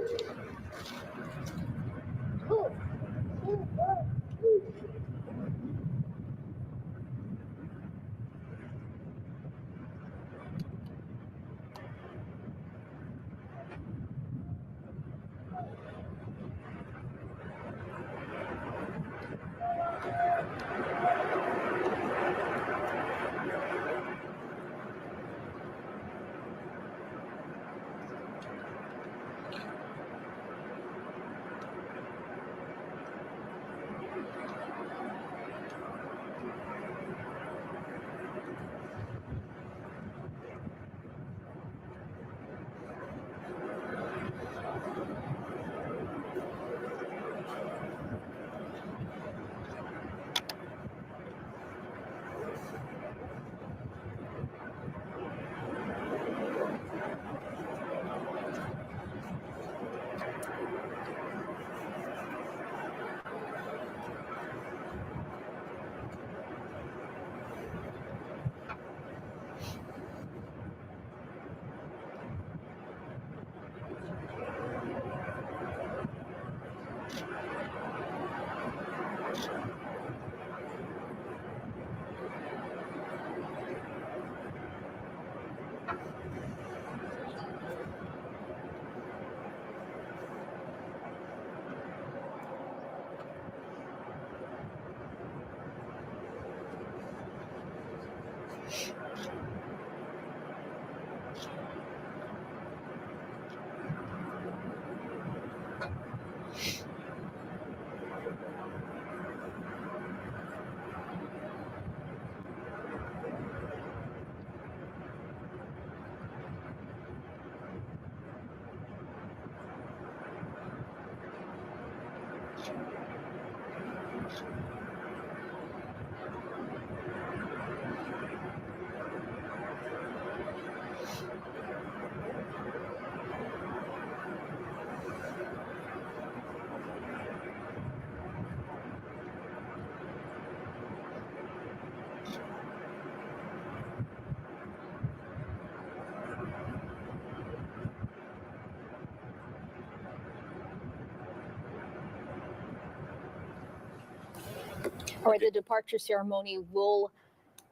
All right, the departure ceremony will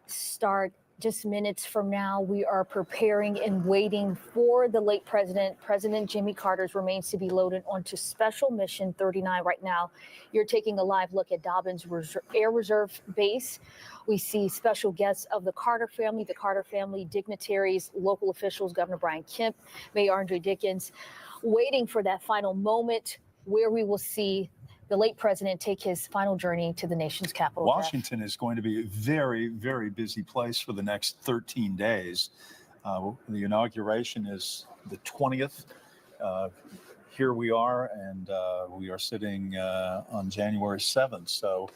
start just minutes from now. We are preparing and waiting for the late President Jimmy Carter's remains to be loaded onto Special Mission 39 right now. You're taking a live look at Dobbins Air Reserve Base. We see special guests of the Carter family dignitaries, local officials, Governor Brian Kemp, Mayor Andre Dickens, waiting for that final moment where we will see the late president take his final journey to the nation's capital. Washington is going to be a very, very busy place for the next 13 days. The inauguration is the 20th. Here we are, and we are sitting on January 7th. So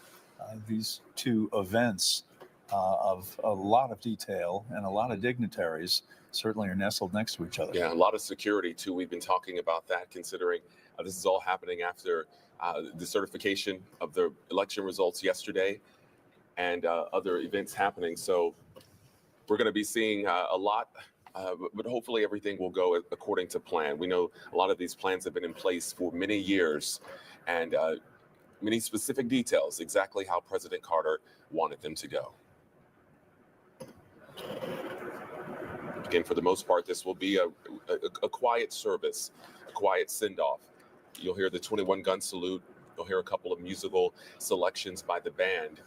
these two events of a lot of detail and a lot of dignitaries certainly are nestled next to each other. Yeah, a lot of security, too. We've been talking about that, considering this is all happening after the certification of the election results yesterday and other events happening. So we're going to be seeing a lot, but hopefully everything will go according to plan. We know a lot of these plans have been in place for many years, and many specific details, exactly how President Carter wanted them to go. Again, for the most part, this will be a quiet service, a quiet send-off. You'll hear the 21-gun salute. You'll hear a couple of musical selections by the band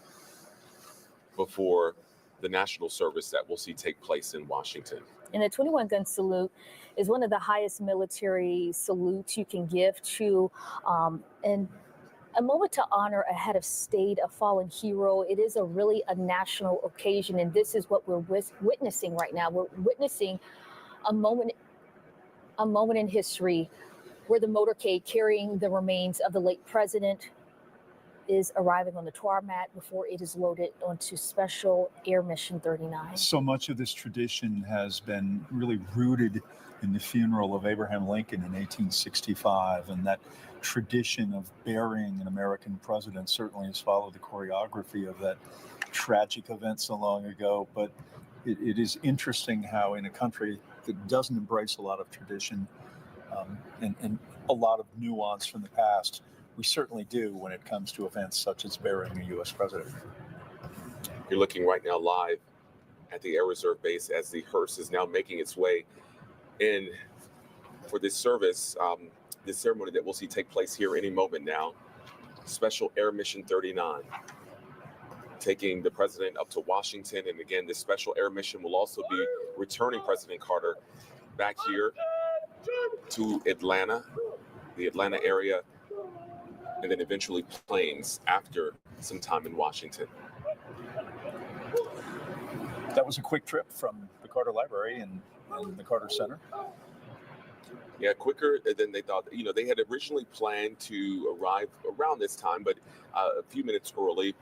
before the national service that we'll see take place in Washington. And the 21-gun salute is one of the highest military salutes you can give to and a moment to honor a head of state, a fallen hero. It is a national occasion, and this is what we're witnessing right now. We're witnessing a moment in history where the motorcade carrying the remains of the late president is arriving on the tarmac before it is loaded onto Special Air Mission 39. So much of this tradition has been really rooted in the funeral of Abraham Lincoln in 1865, and that tradition of burying an American president certainly has followed the choreography of that tragic event so long ago. But it is interesting how in a country that doesn't embrace a lot of tradition and a lot of nuance from the past, we certainly do when it comes to events such as burying a U.S. president. You're looking right now live at the Air Reserve Base as the hearse is now making its way in for this service, this ceremony that we'll see take place here any moment now. Special Air Mission 39, taking the president up to Washington. And again, this special air mission will also be returning President Carter back here to Atlanta, the Atlanta area, and then eventually planes after some time in Washington. That was a quick trip from the Carter Library and the Carter Center. Yeah, quicker than they thought. You know, they had originally planned to arrive around this time, but a few minutes early.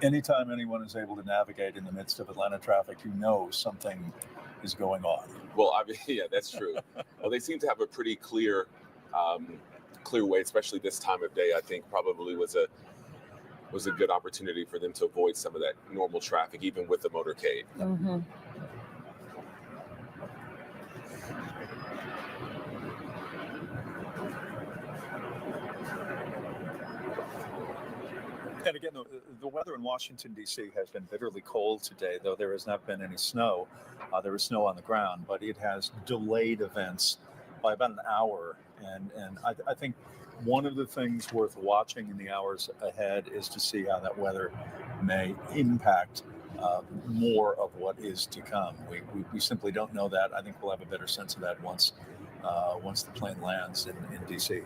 Anytime anyone is able to navigate in the midst of Atlanta traffic, you know something is going on. Well, I mean, yeah, that's true. Well, they seem to have a pretty clear way, especially this time of day. I think probably was a good opportunity for them to avoid some of that normal traffic, even with the motorcade. Mm-hmm. And again, the weather in Washington, D.C. has been bitterly cold today, though there has not been any snow. There is snow on the ground, but it has delayed events by about an hour. And I think one of the things worth watching in the hours ahead is to see how that weather may impact more of what is to come. We simply don't know that. I think we'll have a better sense of that once the plane lands in D.C.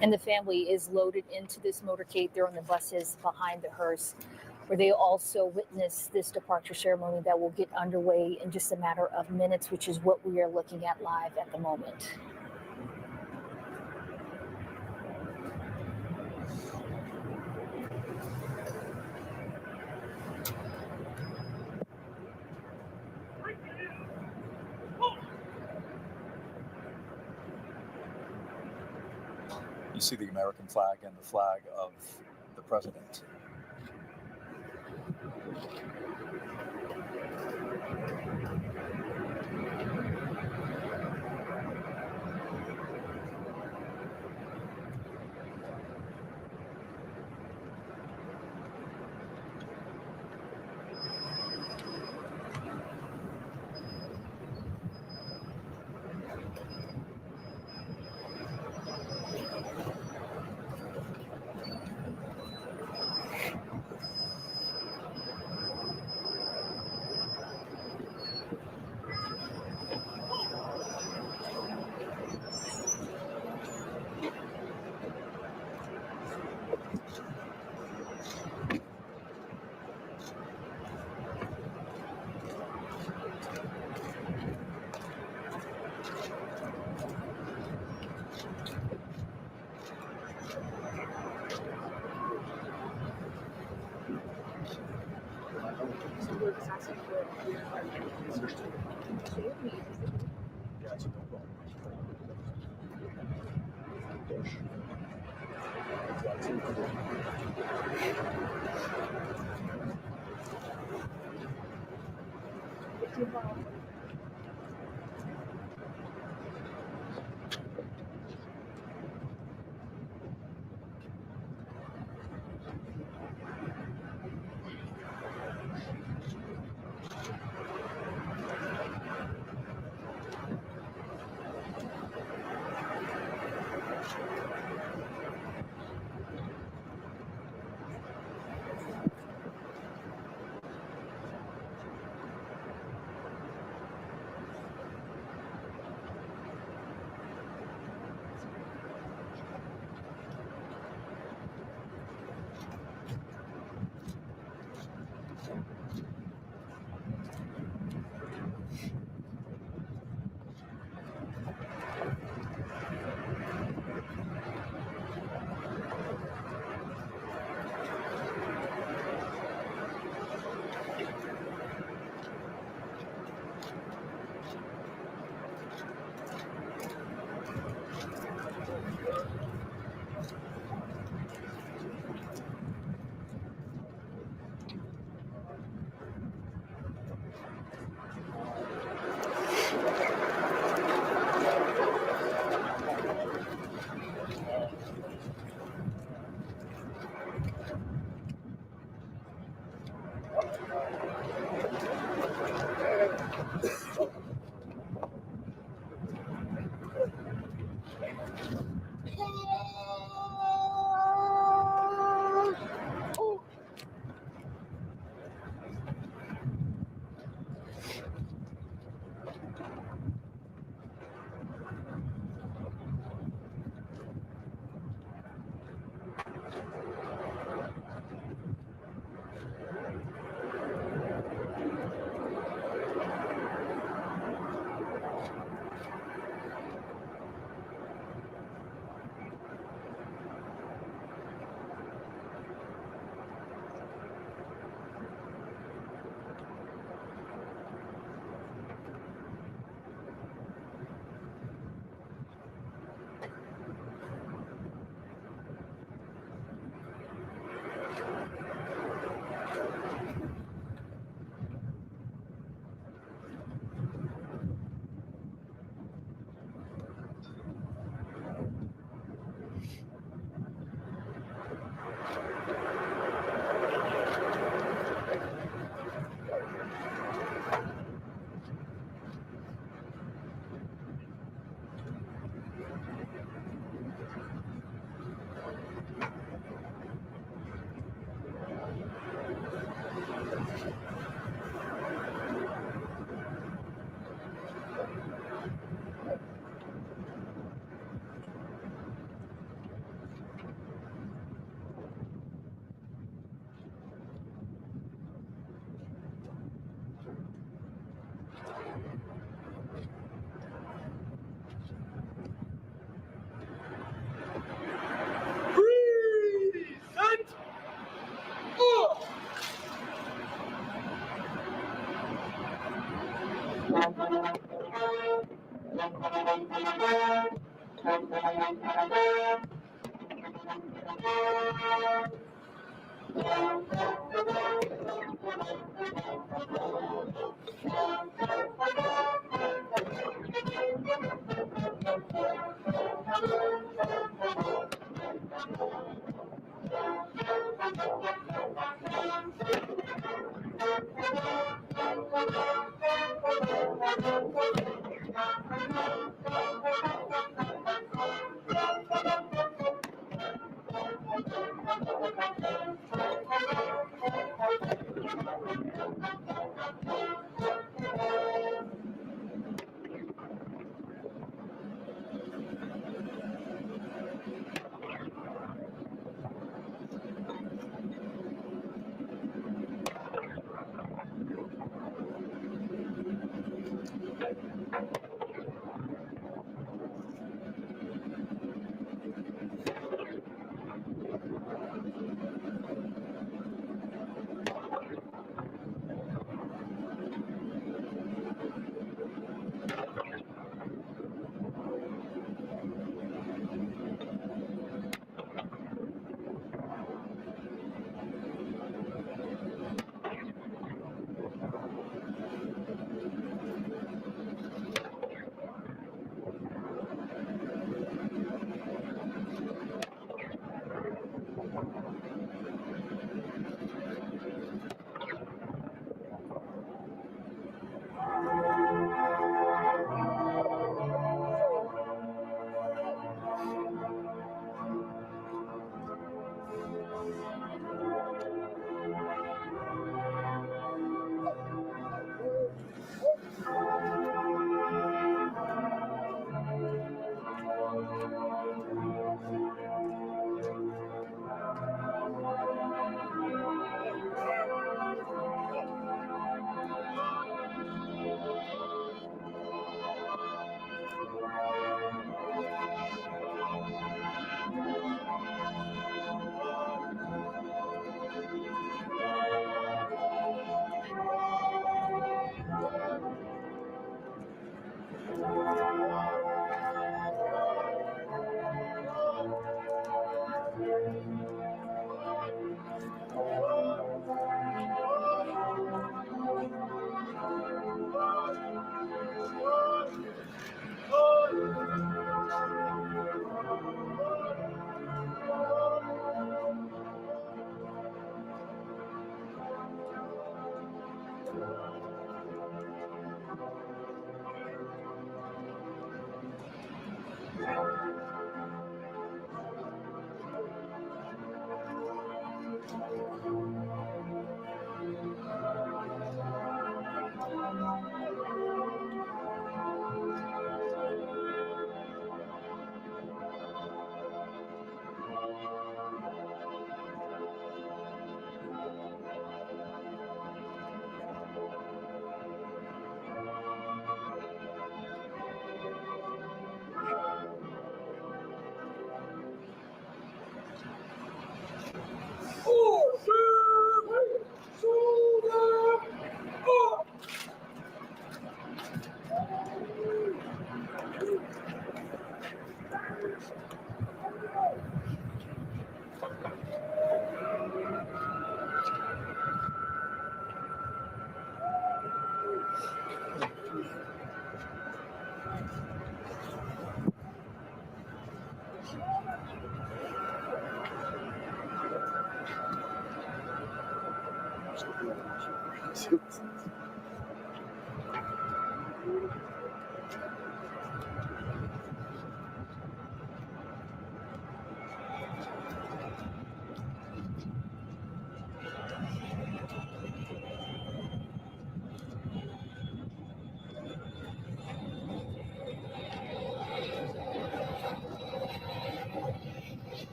And the family is loaded into this motorcade. They're on the buses behind the hearse, where they also witness this departure ceremony that will get underway in just a matter of minutes, which is what we are looking at live at the moment. You see the American flag and the flag of the president.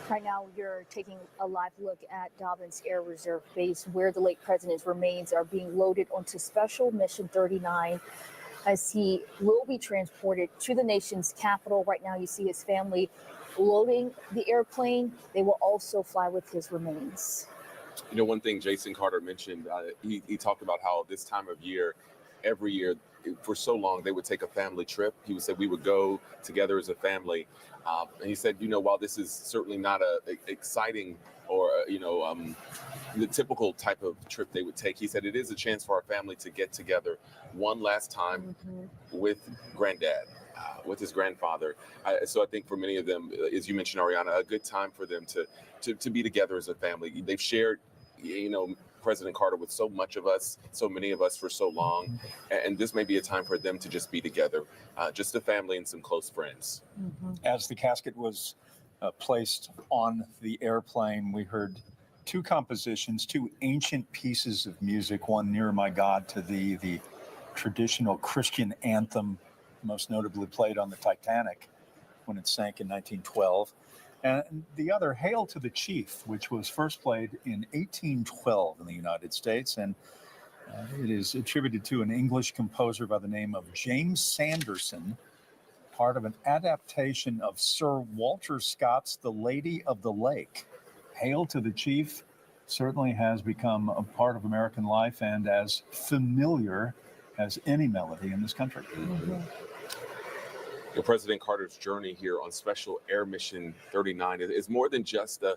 Right now, you're taking a live look at Dobbins Air Reserve Base, where the late president's remains are being loaded onto Special Mission 39 as he will be transported to the nation's capital. Right now, you see his family loading the airplane. They will also fly with his remains. You know, one thing Jason Carter mentioned, he talked about how this time of year, every year, for so long, they would take a family trip. He would say we would go together as a family. And he said, you know, while this is certainly not a exciting or, the typical type of trip they would take, he said it is a chance for our family to get together one last time with granddad. With his grandfather. So I think for many of them, as you mentioned, Ariana, a good time for them to be together as a family. They've shared, President Carter with so much of us, so many of us for so long. And this may be a time for them to just be together, just a family and some close friends. As the casket was placed on the airplane, we heard two compositions, two ancient pieces of music, one Near My God to Thee, the traditional Christian anthem, most notably played on the Titanic when it sank in 1912. And the other, Hail to the Chief, which was first played in 1812 in the United States. And it is attributed to an English composer by the name of James Sanderson, part of an adaptation of Sir Walter Scott's The Lady of the Lake. Hail to the Chief certainly has become a part of American life and as familiar as any melody in this country. President Carter's journey here on Special Air Mission 39 is more than just a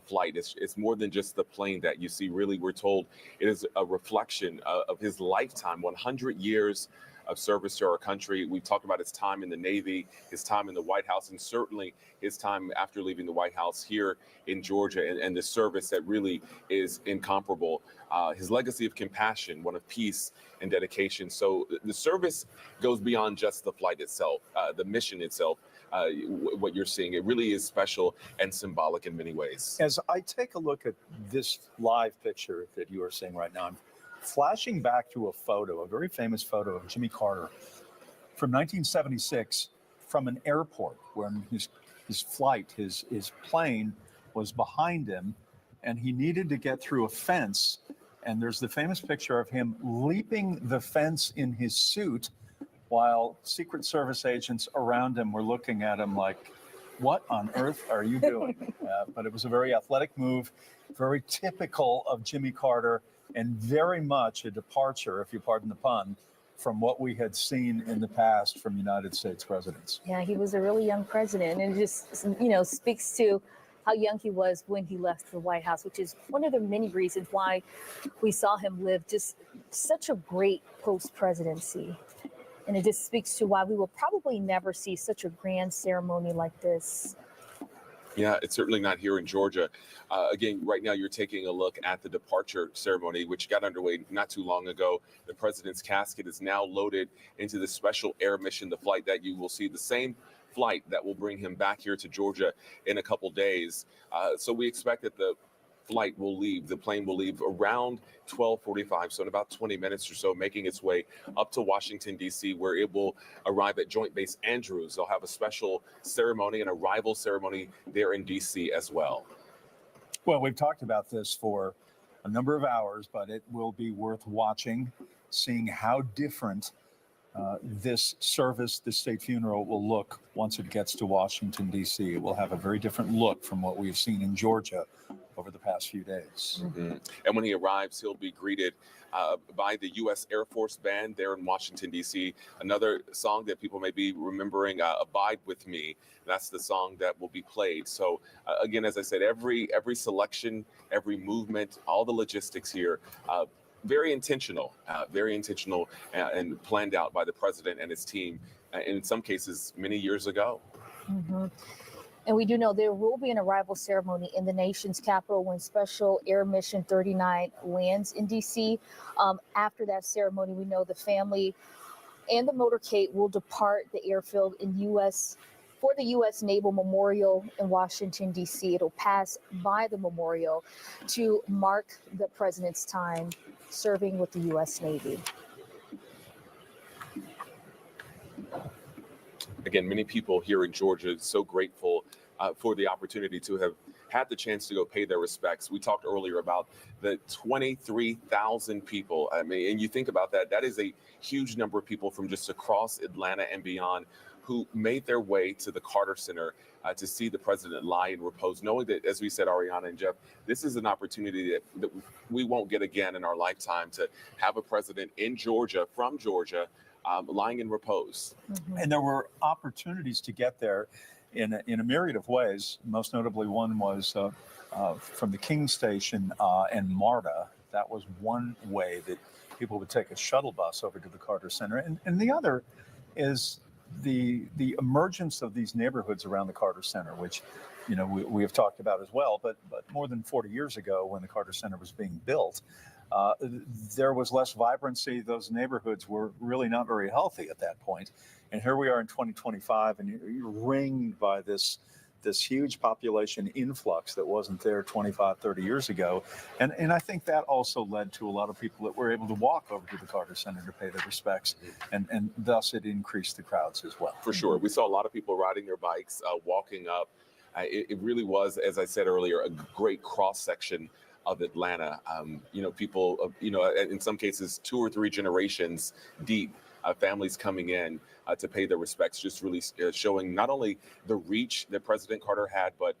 flight. It's more than just the plane that you see. Really, we're told it is a reflection of his lifetime, 100 years of service to our country. We've talked about his time in the Navy, his time in the White House, and certainly his time after leaving the White House here in Georgia, and the service that really is incomparable. His legacy of compassion, one of peace and dedication. So the service goes beyond just the flight itself, the mission itself. What you're seeing, it really is special and symbolic in many ways. As I take a look at this live picture that you are seeing right now, I'm flashing back to a photo, a very famous photo of Jimmy Carter from 1976 from an airport when his flight, his plane was behind him and he needed to get through a fence. And there's the famous picture of him leaping the fence in his suit while Secret Service agents around him were looking at him like, what on earth are you doing? But it was a very athletic move, very typical of Jimmy Carter, and very much a departure, if you pardon the pun, from what we had seen in the past from United States presidents. Yeah, he was a really young president, and just, speaks to how young he was when he left the White House, which is one of the many reasons why we saw him live just such a great post-presidency. And it just speaks to why we will probably never see such a grand ceremony like this. Yeah, it's certainly not here in Georgia. Again, right now you're taking a look at the departure ceremony, which got underway not too long ago. The president's casket is now loaded into the Special Air Mission, the flight that you will see, the same flight that will bring him back here to Georgia in a couple days. So we expect that the plane will leave around 12:45, so in about 20 minutes or so, making its way up to Washington, D.C., where it will arrive at Joint Base Andrews. They'll have a special ceremony, an arrival ceremony there in D.C. as well. Well, we've talked about this for a number of hours, but it will be worth watching, seeing how different this service, this state funeral, will look once it gets to Washington, D.C. It will have a very different look from what we've seen in Georgia over the past few days. And when he arrives, he'll be greeted by the U.S. Air Force Band there in Washington, D.C. Another song that people may be remembering, Abide With Me. That's the song that will be played. So again, as I said, every selection, every movement, all the logistics here, very intentional and planned out by the president and his team, and in some cases, many years ago. And we do know there will be an arrival ceremony in the nation's capital when Special Air Mission 39 lands in D.C. After that ceremony, we know the family and the motorcade will depart the airfield for the U.S. Naval Memorial in Washington, D.C. It'll pass by the memorial to mark the president's time serving with the U.S. Navy. Again, many people here in Georgia so grateful for the opportunity to have had the chance to go pay their respects. We talked earlier about the 23,000 people. I mean, and you think about that, that is a huge number of people from just across Atlanta and beyond who made their way to the Carter Center to see the president lie in repose, knowing that, as we said, Ariana and Jeff, this is an opportunity that we won't get again in our lifetime, to have a president in Georgia, from Georgia, lying in repose. And there were opportunities to get there in a myriad of ways. Most notably, one was from the King Station and MARTA. That was one way that people would take a shuttle bus over to the Carter Center. And the other is the emergence of these neighborhoods around the Carter Center, which, you know, we have talked about as well. But more than 40 years ago, when the Carter Center was being built, there was less vibrancy. Those neighborhoods were really not very healthy at that point. And here we are in 2025, and you're ringed by this huge population influx that wasn't there 25, 30 years ago. And I think that also led to a lot of people that were able to walk over to the Carter Center to pay their respects. And thus it increased the crowds as well. For sure. We saw a lot of people riding their bikes, walking up. It really was, as I said earlier, a great cross-section of Atlanta. You know, people, you know, in some cases, 2 or 3 generations deep, families coming in to pay their respects, just really showing not only the reach that President Carter had, but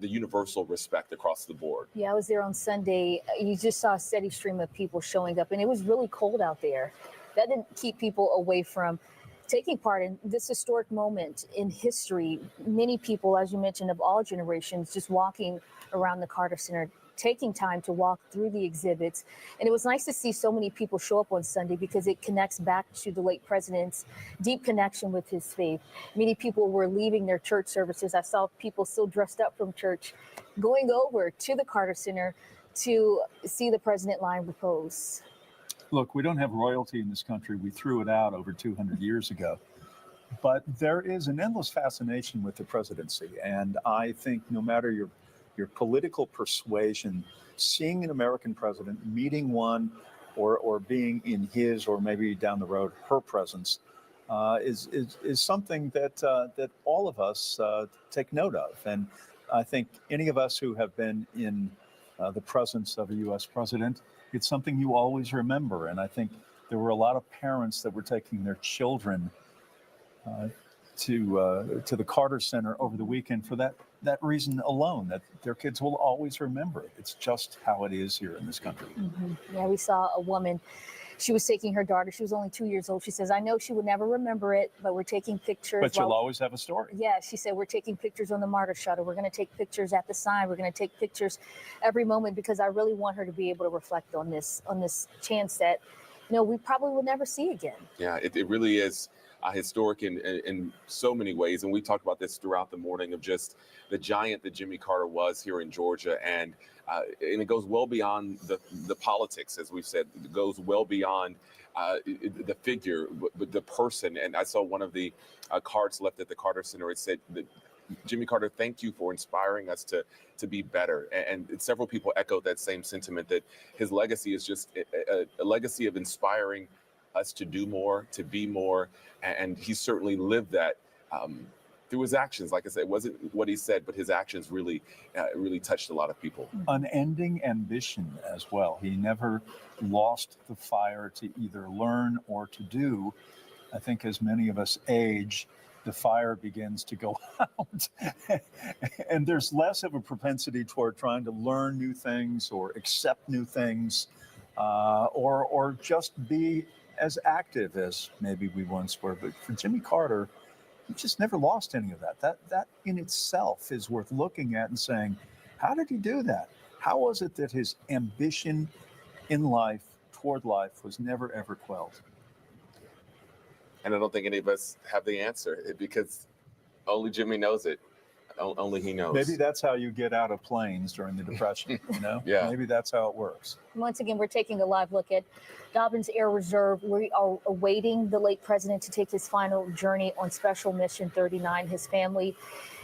the universal respect across the board. Yeah, I was there on Sunday. You just saw a steady stream of people showing up, and it was really cold out there. That didn't keep people away from taking part in this historic moment in history. Many people, as you mentioned, of all generations, just walking around the Carter Center, taking time to walk through the exhibits. And it was nice to see so many people show up on Sunday, because it connects back to the late president's deep connection with his faith. Many people were leaving their church services. I saw people still dressed up from church going over to the Carter Center to see the president lie in repose. Look, we don't have royalty in this country. We threw it out over 200 years ago. But there is an endless fascination with the presidency. And I think no matter your political persuasion, seeing an American president, meeting one, or being in his, or maybe down the road, her presence, is something that all of us take note of. And I think any of us who have been in the presence of a U.S. president, it's something you always remember. And I think there were a lot of parents that were taking their children to the Carter Center over the weekend for that reason alone, that their kids will always remember it. It's just how it is here in this country. Yeah, we saw a woman. She was taking her daughter. She was only 2 years old. She says, I know she would never remember it, but we're taking pictures. But you'll always have a story. Yeah, she said, we're taking pictures on the MARTA shuttle. We're going to take pictures at the sign. We're going to take pictures every moment, because I really want her to be able to reflect on this chance that, you know, we probably will never see again. Yeah, it really is historic in so many ways. And we talked about this throughout the morning, of just the giant that Jimmy Carter was here in Georgia. And it goes well beyond the politics, as we've said. It goes well beyond the figure, but the person. And I saw one of the cards left at the Carter Center. It said, Jimmy Carter, thank you for inspiring us to be better. And several people echoed that same sentiment, that his legacy is just a legacy of inspiring us to do more, to be more. And he certainly lived that through his actions. Like I said, it wasn't what he said, but his actions really touched a lot of people. Unending ambition as well. He never lost the fire to either learn or to do. I think as many of us age, the fire begins to go out. And there's less of a propensity toward trying to learn new things or accept new things, or just be as active as maybe we once were. But for Jimmy Carter, he just never lost any of that. That in itself is worth looking at and saying, how did he do that? How was it that his ambition in life, toward life, was never, ever quelled? And I don't think any of us have the answer, because only Jimmy knows it. Only he knows. Maybe that's how you get out of planes during the Depression, you know? Yeah. Maybe that's how it works. Once again, we're taking a live look at Dobbins Air Reserve. We are awaiting the late president to take his final journey on Special Mission 39. His family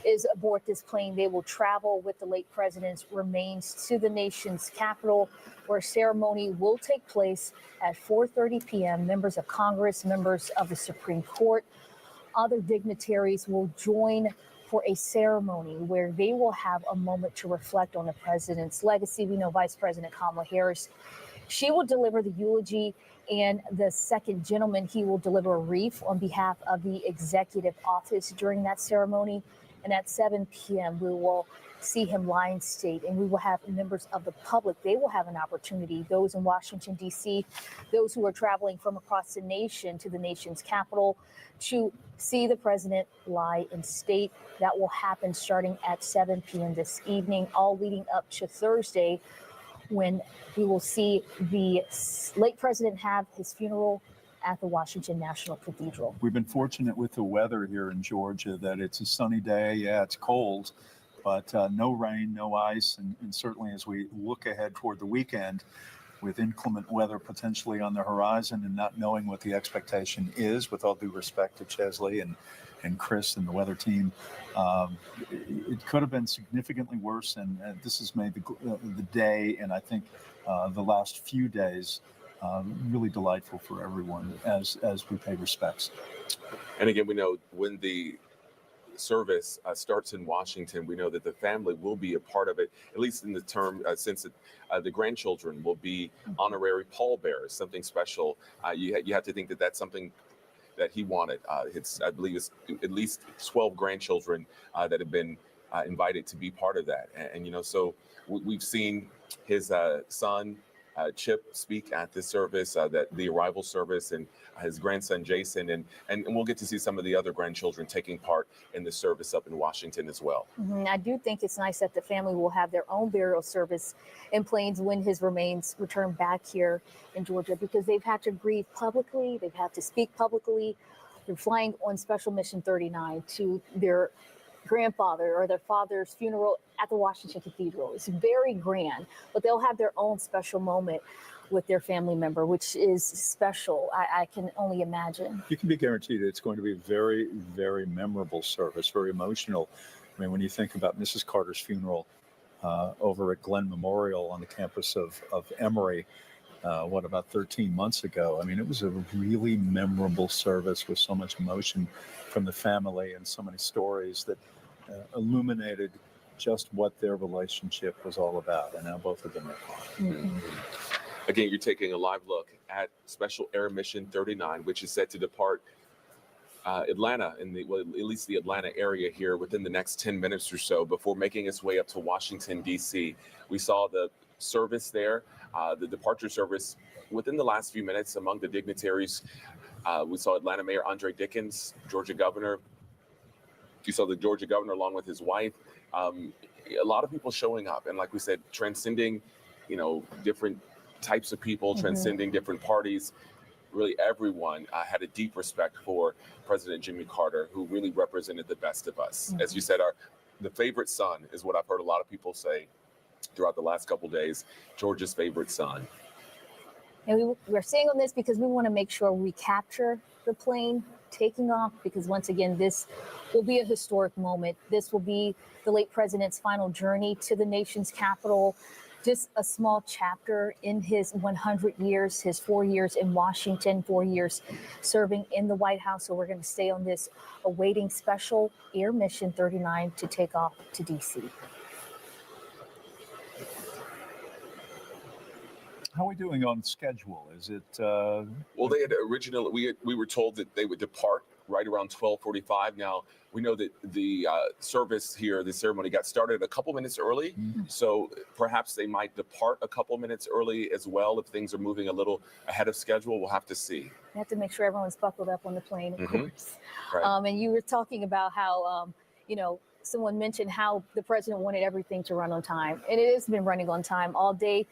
is aboard this plane. They will travel with the late president's remains to the nation's capital, where a ceremony will take place at 4:30 p.m. Members of Congress, members of the Supreme Court, other dignitaries will join for a ceremony where they will have a moment to reflect on the president's legacy. We know Vice President Kamala Harris, she will deliver the eulogy, and the second gentleman, he will deliver a wreath on behalf of the executive office during that ceremony. And at 7 p.m., we will see him lie in state, and we will have members of the public. They will have an opportunity, those in Washington, D.C., those who are traveling from across the nation to the nation's capital, to see the president lie in state. That will happen starting at 7 p.m. this evening, all leading up to Thursday, when we will see the late president have his funeral at the Washington National Cathedral. We've been fortunate with the weather here in Georgia that it's a sunny day. Yeah, it's cold, but no rain, no ice. And certainly as we look ahead toward the weekend with inclement weather potentially on the horizon and not knowing what the expectation is, with all due respect to Chesley and Chris and the weather team, it could have been significantly worse. And this has made the day, and I think the last few days, really delightful for everyone as we pay respects. And again, we know when the service starts in Washington, we know that the family will be a part of it, at least in the term, since the grandchildren will be honorary pallbearers, something special. You have to think that that's something that he wanted. I believe it's at least 12 grandchildren that have been invited to be part of that. And so we've seen his son, Chip, speak at this service, that the arrival service, and his grandson Jason, and we'll get to see some of the other grandchildren taking part in the service up in Washington as well. I do think it's nice that the family will have their own burial service in Plains when his remains return back here in Georgia, because they've had to grieve publicly, they've had to speak publicly. They're flying on Special Mission 39 to their grandfather or their father's funeral at the Washington Cathedral. It's very grand, but they'll have their own special moment with their family member, which is special. I can only imagine. You can be guaranteed it's going to be a very, very memorable service, very emotional. I mean, when you think about Mrs. Carter's funeral over at Glenn Memorial on the campus of Emory, about 13 months ago. I mean, it was a really memorable service with so much emotion from the family and so many stories that illuminated just what their relationship was all about. And now both of them are gone. Again, you're taking a live look at Special Air Mission 39, which is set to depart Atlanta, at least the Atlanta area here, within the next 10 minutes or so, before making its way up to Washington, D.C. We saw the service there, the departure service, within the last few minutes among the dignitaries. We saw Atlanta Mayor Andre Dickens, Georgia Governor. You saw the Georgia Governor along with his wife. A lot of people showing up, and like we said, transcending, different types of people, transcending different parties. Really, everyone had a deep respect for President Jimmy Carter, who really represented the best of us. As you said, the favorite son is what I've heard a lot of people say throughout the last couple of days. Georgia's favorite son. And we're saying on this because we want to make sure we capture the plane taking off, because once again, this will be a historic moment. This will be the late president's final journey to the nation's capital. Just a small chapter in his 100 years, his 4 years in Washington, 4 years serving in the White House. So we're going to stay on this, awaiting Special Air Mission 39 to take off to D.C. How are we doing on schedule? Is it? Well, they had originally, we were told that they would depart right around 12:45. Now, we know that the service here, the ceremony got started a couple minutes early. So perhaps they might depart a couple minutes early as well if things are moving a little ahead of schedule. We'll have to see. We have to make sure everyone's buckled up on the plane, of course. Right. And you were talking about how, someone mentioned how the president wanted everything to run on time. And it has been running on time all day.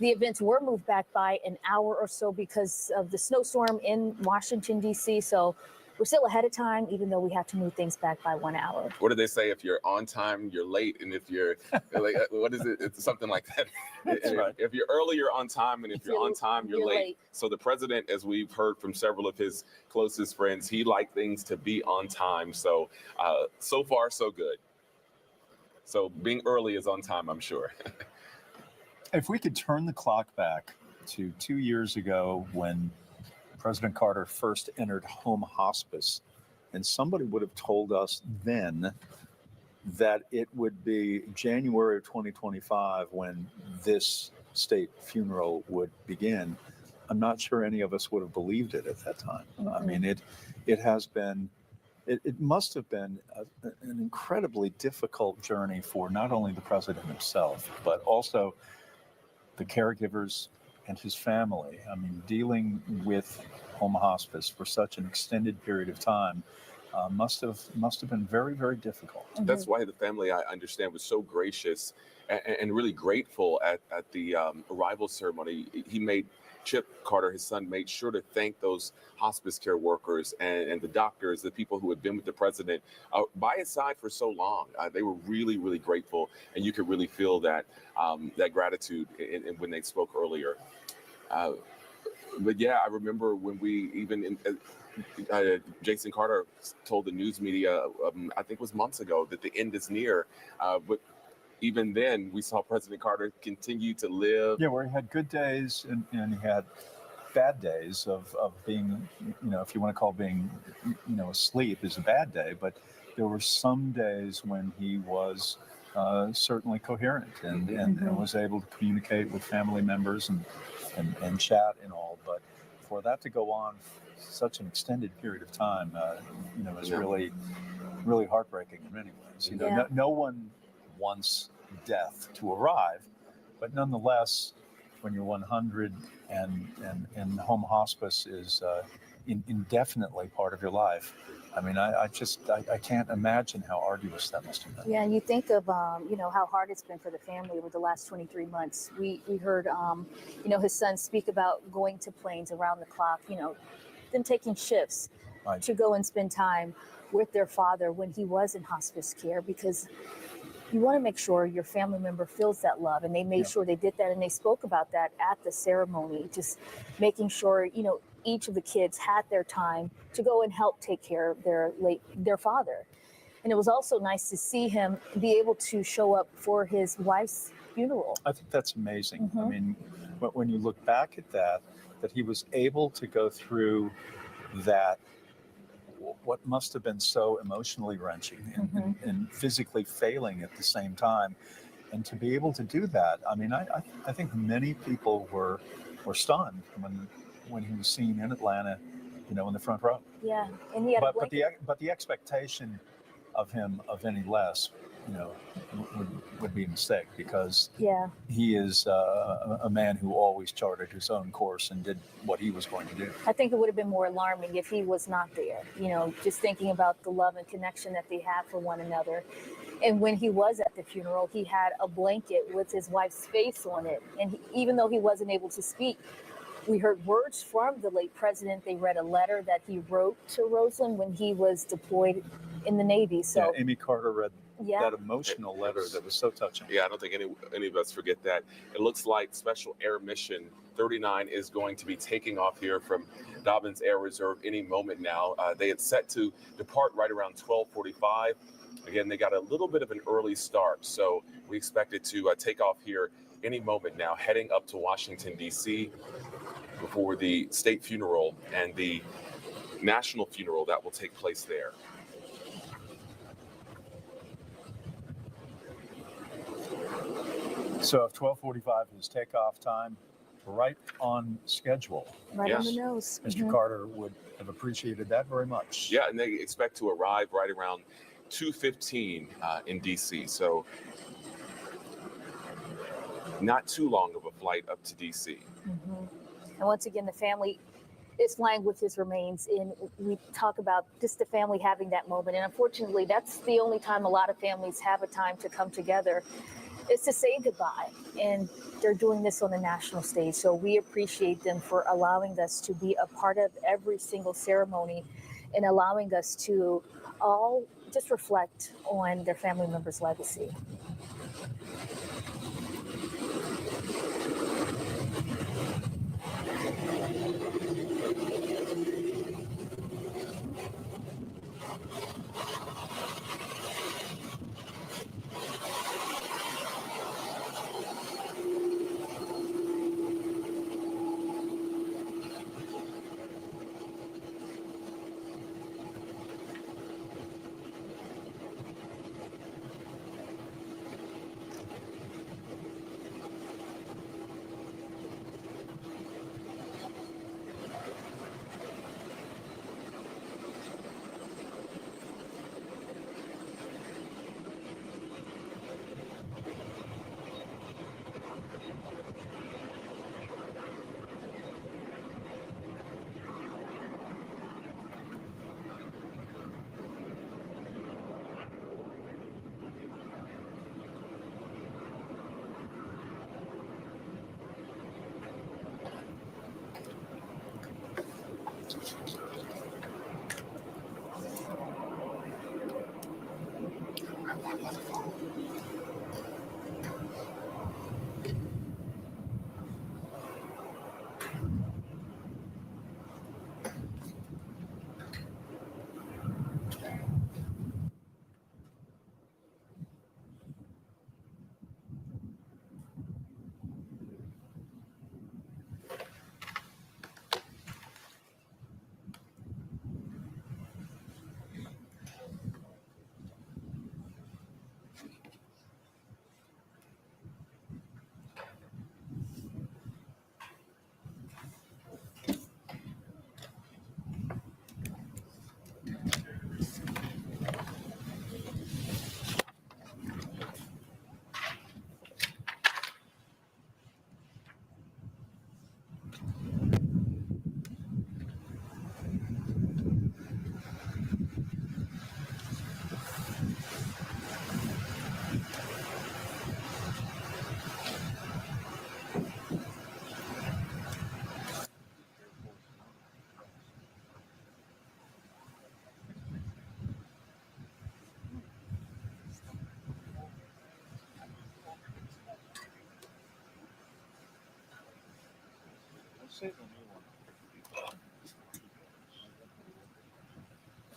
The events were moved back by an hour or so because of the snowstorm in Washington, D.C. So we're still ahead of time, even though we have to move things back by 1 hour. What do they say? If you're on time, you're late. And if you're, like, what is it? It's something like that. Right. If you're early, you're on time. And if you're on time, you're late. So the president, as we've heard from several of his closest friends, he liked things to be on time. So, so far, so good. So being early is on time, I'm sure. If we could turn the clock back to 2 years ago when President Carter first entered home hospice and somebody would have told us then that it would be January of 2025 when this state funeral would begin, I'm not sure any of us would have believed it at that time. I mean, it has been, it must have been an incredibly difficult journey for not only the president himself, but also the caregivers and his family. I mean, dealing with home hospice for such an extended period of time must have been very, very difficult. That's why the family, I understand, was so gracious and really grateful at the arrival ceremony. He made Chip Carter, his son, made sure to thank those hospice care workers and the doctors, the people who had been with the president by his side for so long. They were really, really grateful, and you could really feel that that gratitude when they spoke earlier. But yeah, I remember when we even Jason Carter told the news media, I think it was months ago, that the end is near. But even then, we saw President Carter continue to live. Yeah, where he had good days and he had bad days of being, if you want to call being, asleep is a bad day. But there were some days when he was certainly coherent and was able to communicate with family members and chat and all. But for that to go on such an extended period of time, is really, really heartbreaking in many ways. No one wants death to arrive, but nonetheless, when you're 100 and home hospice is indefinitely part of your life, I mean, I can't imagine how arduous that must have been. Yeah, and you think of how hard it's been for the family over the last 23 months. We heard his son speak about going to planes around the clock, them taking shifts to go and spend time with their father when he was in hospice care, because you want to make sure your family member feels that love, and they made sure they did that, and they spoke about that at the ceremony, just making sure each of the kids had their time to go and help take care of their father. And it was also nice to see him be able to show up for his wife's funeral. I think that's amazing. I mean, when you look back at that he was able to go through that, what must have been so emotionally wrenching and physically failing at the same time, and to be able to do that, I mean, I think many people were stunned when he was seen in Atlanta, in the front row. Yeah, and he had a blanket. But the expectation of him of any less, would be a mistake, because he is a man who always charted his own course and did what he was going to do. I think it would have been more alarming if he was not there, just thinking about the love and connection that they have for one another. And when he was at the funeral, he had a blanket with his wife's face on it. And even though he wasn't able to speak, we heard words from the late president. They read a letter that he wrote to Rosalynn when he was deployed in the Navy. So Amy Carter read that emotional letter that was so touching. Yeah, I don't think any of us forget that. It looks like Special Air Mission 39 is going to be taking off here from Dobbins Air Reserve any moment now. They had set to depart right around 12:45. Again, they got a little bit of an early start, so we expect it to take off here any moment now, heading up to Washington, D.C. before the state funeral and the national funeral that will take place there. So if 12:45 is takeoff time, right on schedule. Right on the nose. Mr. Carter would have appreciated that very much. Yeah, and they expect to arrive right around 2:15 in D.C. So not too long of a flight up to D.C. And once again, the family is flying with his remains. And we talk about just the family having that moment. And unfortunately, that's the only time a lot of families have a time to come together, is to say goodbye. And they're doing this on the national stage. So we appreciate them for allowing us to be a part of every single ceremony and allowing us to all just reflect on their family members' legacy.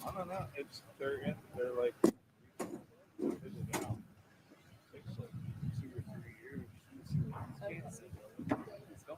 I don't know. They're like, what is it now? Takes like 2 or 3 years. It's gone.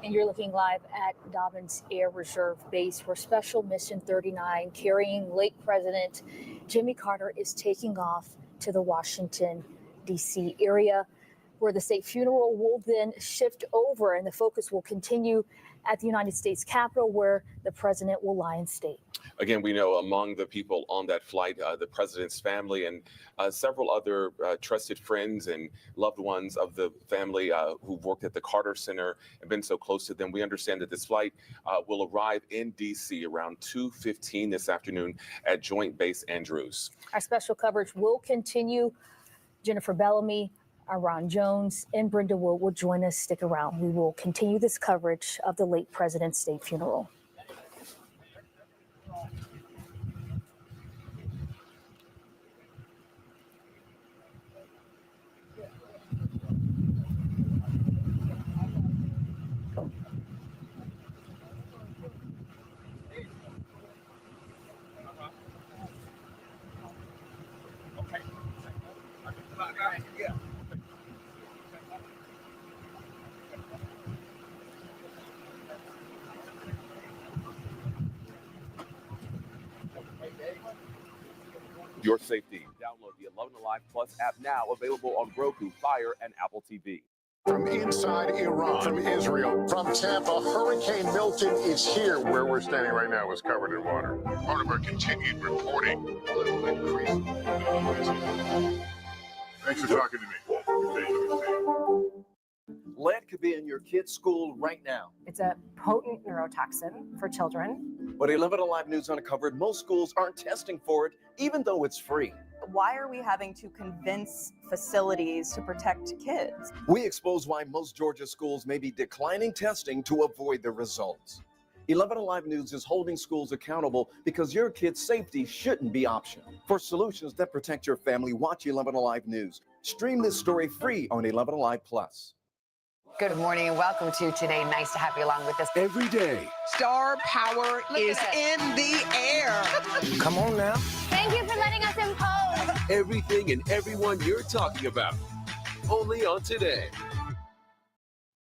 And you're looking live at Dobbins Air Reserve Base, where Special Mission 39, carrying late President Jimmy Carter, is taking off to the Washington, D.C. area, where the state funeral will then shift over and the focus will continue at the United States Capitol, where the president will lie in state. Again, we know among the people on that flight, the president's family and several other trusted friends and loved ones of the family who've worked at the Carter Center and been so close to them. We understand that this flight will arrive in D.C. around 2:15 this afternoon at Joint Base Andrews. Our special coverage will continue. Jennifer Bellamy, Ron Jones, and Brenda Wood will join us. Stick around. We will continue this coverage of the late president's state funeral. Your safety. Download the 11 Alive Plus app now available on Roku, Fire, and Apple TV. From inside Iran, from Israel, from Tampa, Hurricane Milton is here. Where we're standing right now is covered in water. Part of our continued reporting. A little bit crazy. Thanks for talking to me. Lead could be in your kid's school right now. It's a potent neurotoxin for children. But 11 Alive News uncovered most schools aren't testing for it, even though it's free. Why are we having to convince facilities to protect kids? We expose why most Georgia schools may be declining testing to avoid the results. 11 Alive News is holding schools accountable because your kid's safety shouldn't be optional. For solutions that protect your family, watch 11 Alive News. Stream this story free on 11 Alive Plus. Good morning and welcome to Today. Nice to have you along with us. Every day, star power is in the air. Come on now. Thank you for letting us impose. Everything and everyone you're talking about. Only on Today.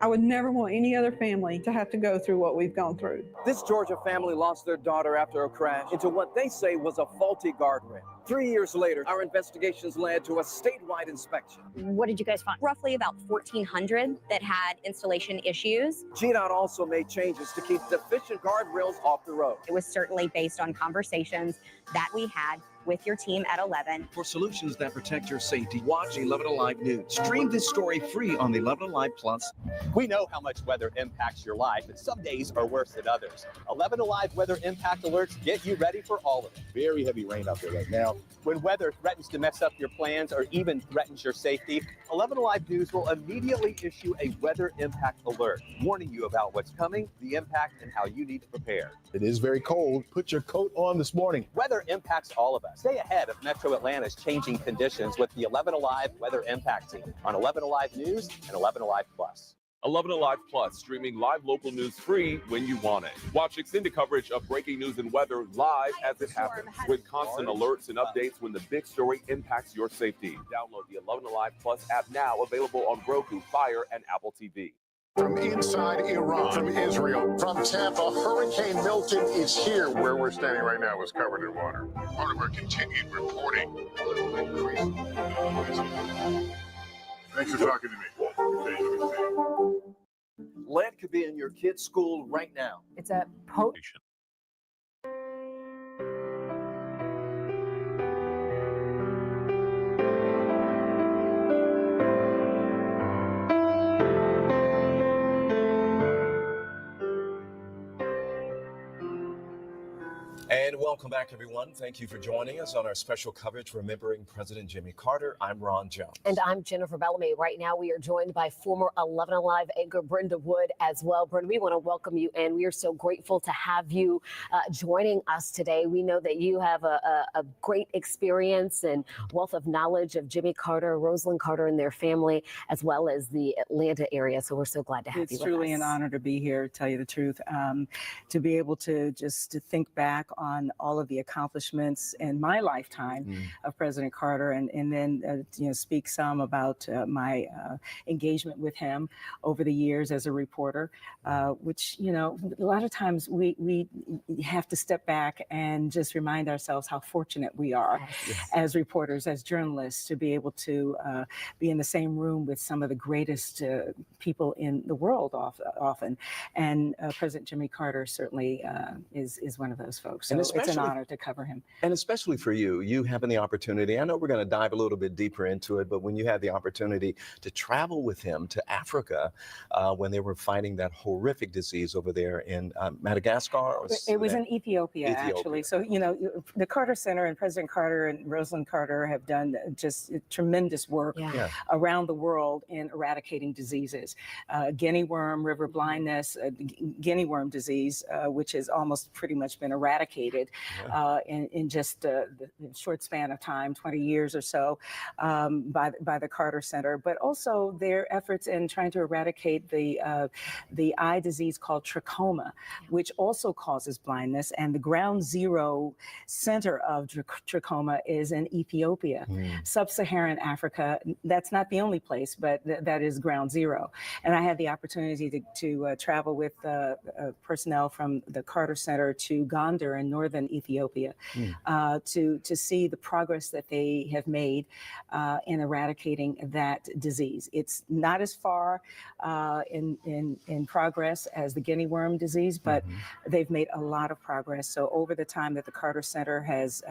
I would never want any other family to have to go through what we've gone through. This Georgia family lost their daughter after a crash into what they say was a faulty guardrail. 3 years later, our investigations led to a statewide inspection. What did you guys find? Roughly about 1,400 that had installation issues. GDOT also made changes to keep deficient guardrails off the road. It was certainly based on conversations that we had with your team at 11. For solutions that protect your safety, watch 11 Alive News. Stream this story free on the 11 Alive Plus. We know how much weather impacts your life, and some days are worse than others. 11 Alive weather impact alerts get you ready for all of it. Very heavy rain out there right now. When weather threatens to mess up your plans or even threatens your safety, 11 Alive News will immediately issue a weather impact alert, warning you about what's coming, the impact, and how you need to prepare. It is very cold. Put your coat on this morning. Weather impacts all of us. Stay ahead of Metro Atlanta's changing conditions with the 11 Alive Weather Impact Team on 11 Alive News and 11 Alive Plus. 11 Alive Plus, streaming live local news free when you want it. Watch extended coverage of breaking news and weather live as it happens, with constant alerts and updates when the big story impacts your safety. Download the 11 Alive Plus app now, available on Roku, Fire, and Apple TV. From inside Iran, from Israel, from Tampa, Hurricane Milton is here. Where we're standing right now is covered in water. Part of our continued reporting. A little bit crazy. Thanks for talking to me. Lead could be in your kid's school right now. It's a potent. And welcome back, everyone. Thank you for joining us on our special coverage remembering President Jimmy Carter. I'm Ron Jones. And I'm Jennifer Bellamy. Right now, we are joined by former 11 Alive anchor Brenda Wood as well. Brenda, we want to welcome you, and we are so grateful to have you joining us today. We know that you have a great experience and wealth of knowledge of Jimmy Carter, Rosalind Carter, and their family, as well as the Atlanta area. So we're so glad to have you with us. It's truly an honor to be here, to tell you the truth, to be able to think back on all of the accomplishments in my lifetime of President Carter, and then speak some about my engagement with him over the years as a reporter, which a lot of times we have to step back and just remind ourselves how fortunate we are as reporters, as journalists, to be able to be in the same room with some of the greatest people in the world often, and President Jimmy Carter certainly is one of those folks. So it's an honor to cover him. And especially for you having the opportunity, I know we're going to dive a little bit deeper into it, but when you had the opportunity to travel with him to Africa when they were fighting that horrific disease over there in Madagascar? It was in Ethiopia, actually. So, the Carter Center and President Carter and Rosalind Carter have done just tremendous work around the world in eradicating diseases. Guinea worm, river blindness, guinea worm disease, which has almost pretty much been eradicated in just the short span of time, 20 years or so, by the Carter Center, but also their efforts in trying to eradicate the eye disease called trachoma, which also causes blindness. And the ground zero center of trachoma is in Ethiopia. Sub-Saharan Africa, that's not the only place, but that is ground zero. And I had the opportunity to travel with personnel from the Carter Center to Gondar in northern northern Ethiopia, to see the progress that they have made in eradicating that disease. It's not as far in progress as the guinea worm disease, but they've made a lot of progress. So over the time that the Carter Center has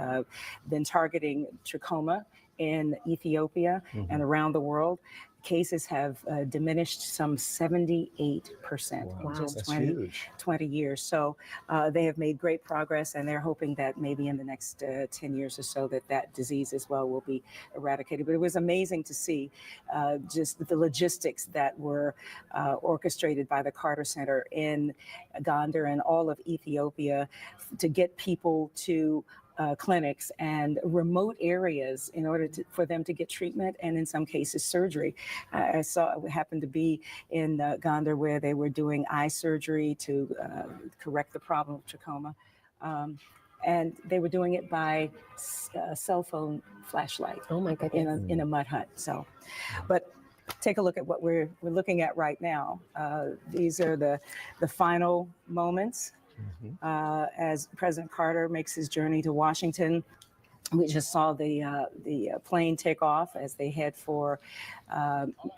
been targeting trachoma in Ethiopia and around the world, cases have diminished some 78% in just 20 years. So they have made great progress, and they're hoping that maybe in the next 10 years or so that disease as well will be eradicated. But it was amazing to see just the logistics that were orchestrated by the Carter Center in Gondar and all of Ethiopia to get people to clinics and remote areas in order for them to get treatment and in some cases surgery. I saw it happened to be in Gondar where they were doing eye surgery to correct the problem of trachoma. And they were doing it by cell phone flashlight. Oh my goodness. In a mud hut. So, but take a look at what we're looking at right now. These are the final moments as President Carter makes his journey to Washington. We just saw the plane take off as they head for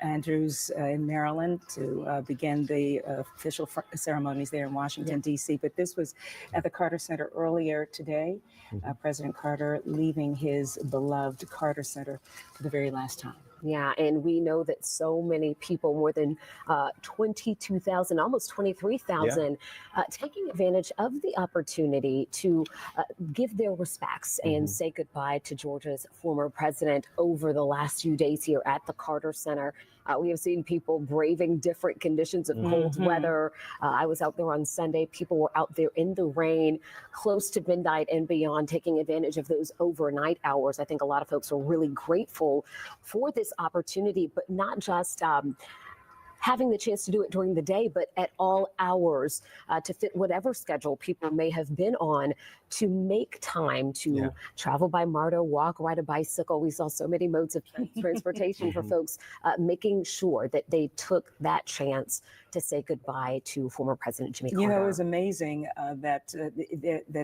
Andrews in Maryland to begin the official ceremonies there in Washington, D.C. But this was at the Carter Center earlier today. President Carter leaving his beloved Carter Center for the very last time. Yeah, and we know that so many people, more than 22,000, almost 23,000, taking advantage of the opportunity to give their respects and say goodbye to Georgia's former president over the last few days here at the Carter Center. We have seen people braving different conditions of cold weather. I was out there on Sunday. People were out there in the rain, close to midnight and beyond, taking advantage of those overnight hours. I think a lot of folks are really grateful for this opportunity, but not just having the chance to do it during the day, but at all hours to fit whatever schedule people may have been on, to make time to travel by MARTA, walk, ride a bicycle. We saw so many modes of transportation for folks, making sure that they took that chance to say goodbye to former President Jimmy Carter. You know, it was amazing that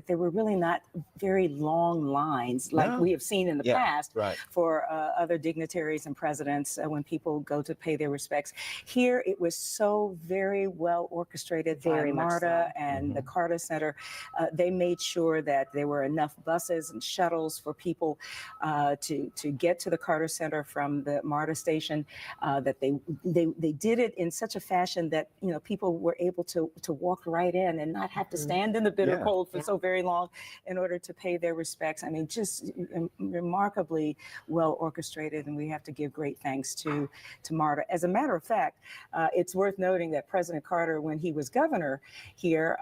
there were really not very long lines like we have seen in the past for other dignitaries and presidents when people go to pay their respects. Here, it was so very well orchestrated by MARTA and the Carter Center. They made sure that there were enough buses and shuttles for people to get to the Carter Center from the MARTA station. That they did it in such a fashion that people were able to walk right in and not have to stand in the bitter cold for so very long in order to pay their respects. I mean, just remarkably well orchestrated, and we have to give great thanks to MARTA. As a matter of fact, it's worth noting that President Carter, when he was governor here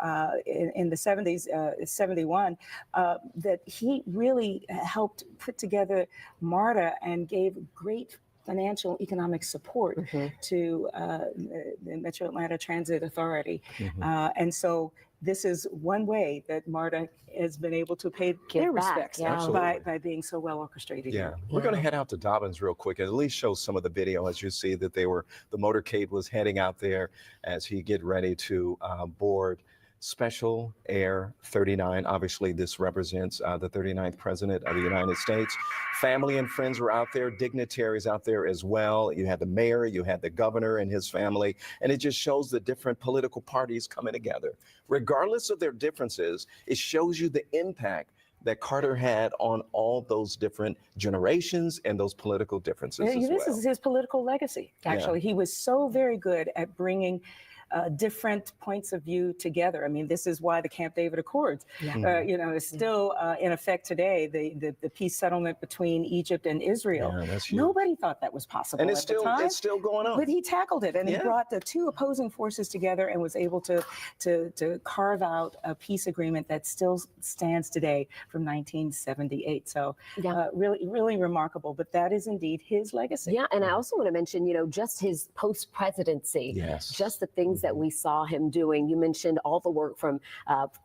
in the 70s, 71, that he really helped put together MARTA and gave great financial economic support to the Metro Atlanta Transit Authority. And so this is one way that MARTA has been able to pay their respects by being so well orchestrated. We're going to head out to Dobbins real quick and at least show some of the video as you see that the motorcade was heading out there as he get ready to board Special Air 39. Obviously, this represents the 39th President of the United States. Family and friends were out there, dignitaries out there as well. You had the mayor, you had the governor and his family, and it just shows the different political parties coming together. Regardless of their differences, it shows you the impact that Carter had on all those different generations and those political differences as This is his political legacy, actually. He was so very good at bringing different points of view together. I mean, this is why the Camp David Accords, is still in effect today. The peace settlement between Egypt and Israel. Nobody thought that was possible and it's at the time. It's still going on. But he tackled it, and he brought the two opposing forces together and was able to carve out a peace agreement that still stands today from 1978. So really, really remarkable. But that is indeed his legacy. Yeah, and I also want to mention, just his post-presidency, just the things that we saw him doing. You mentioned all the work from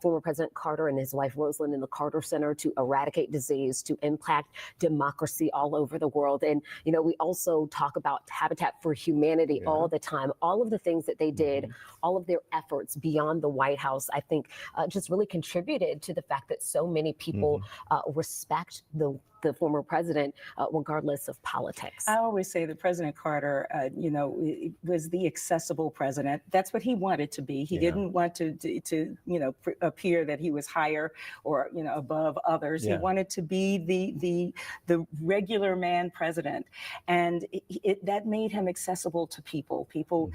former President Carter and his wife Rosalind in the Carter Center to eradicate disease, to impact democracy all over the world. And, you know, we also talk about Habitat for Humanity all the time. All of the things that they did, all of their efforts beyond the White House, I think just really contributed to the fact that so many people respect the former president, regardless of politics. I always say that President Carter, you know, was the accessible president. That's what he wanted to be. He didn't want to you know, appear that he was higher or, you know, above others. He wanted to be the regular man president, and that made him accessible to people. People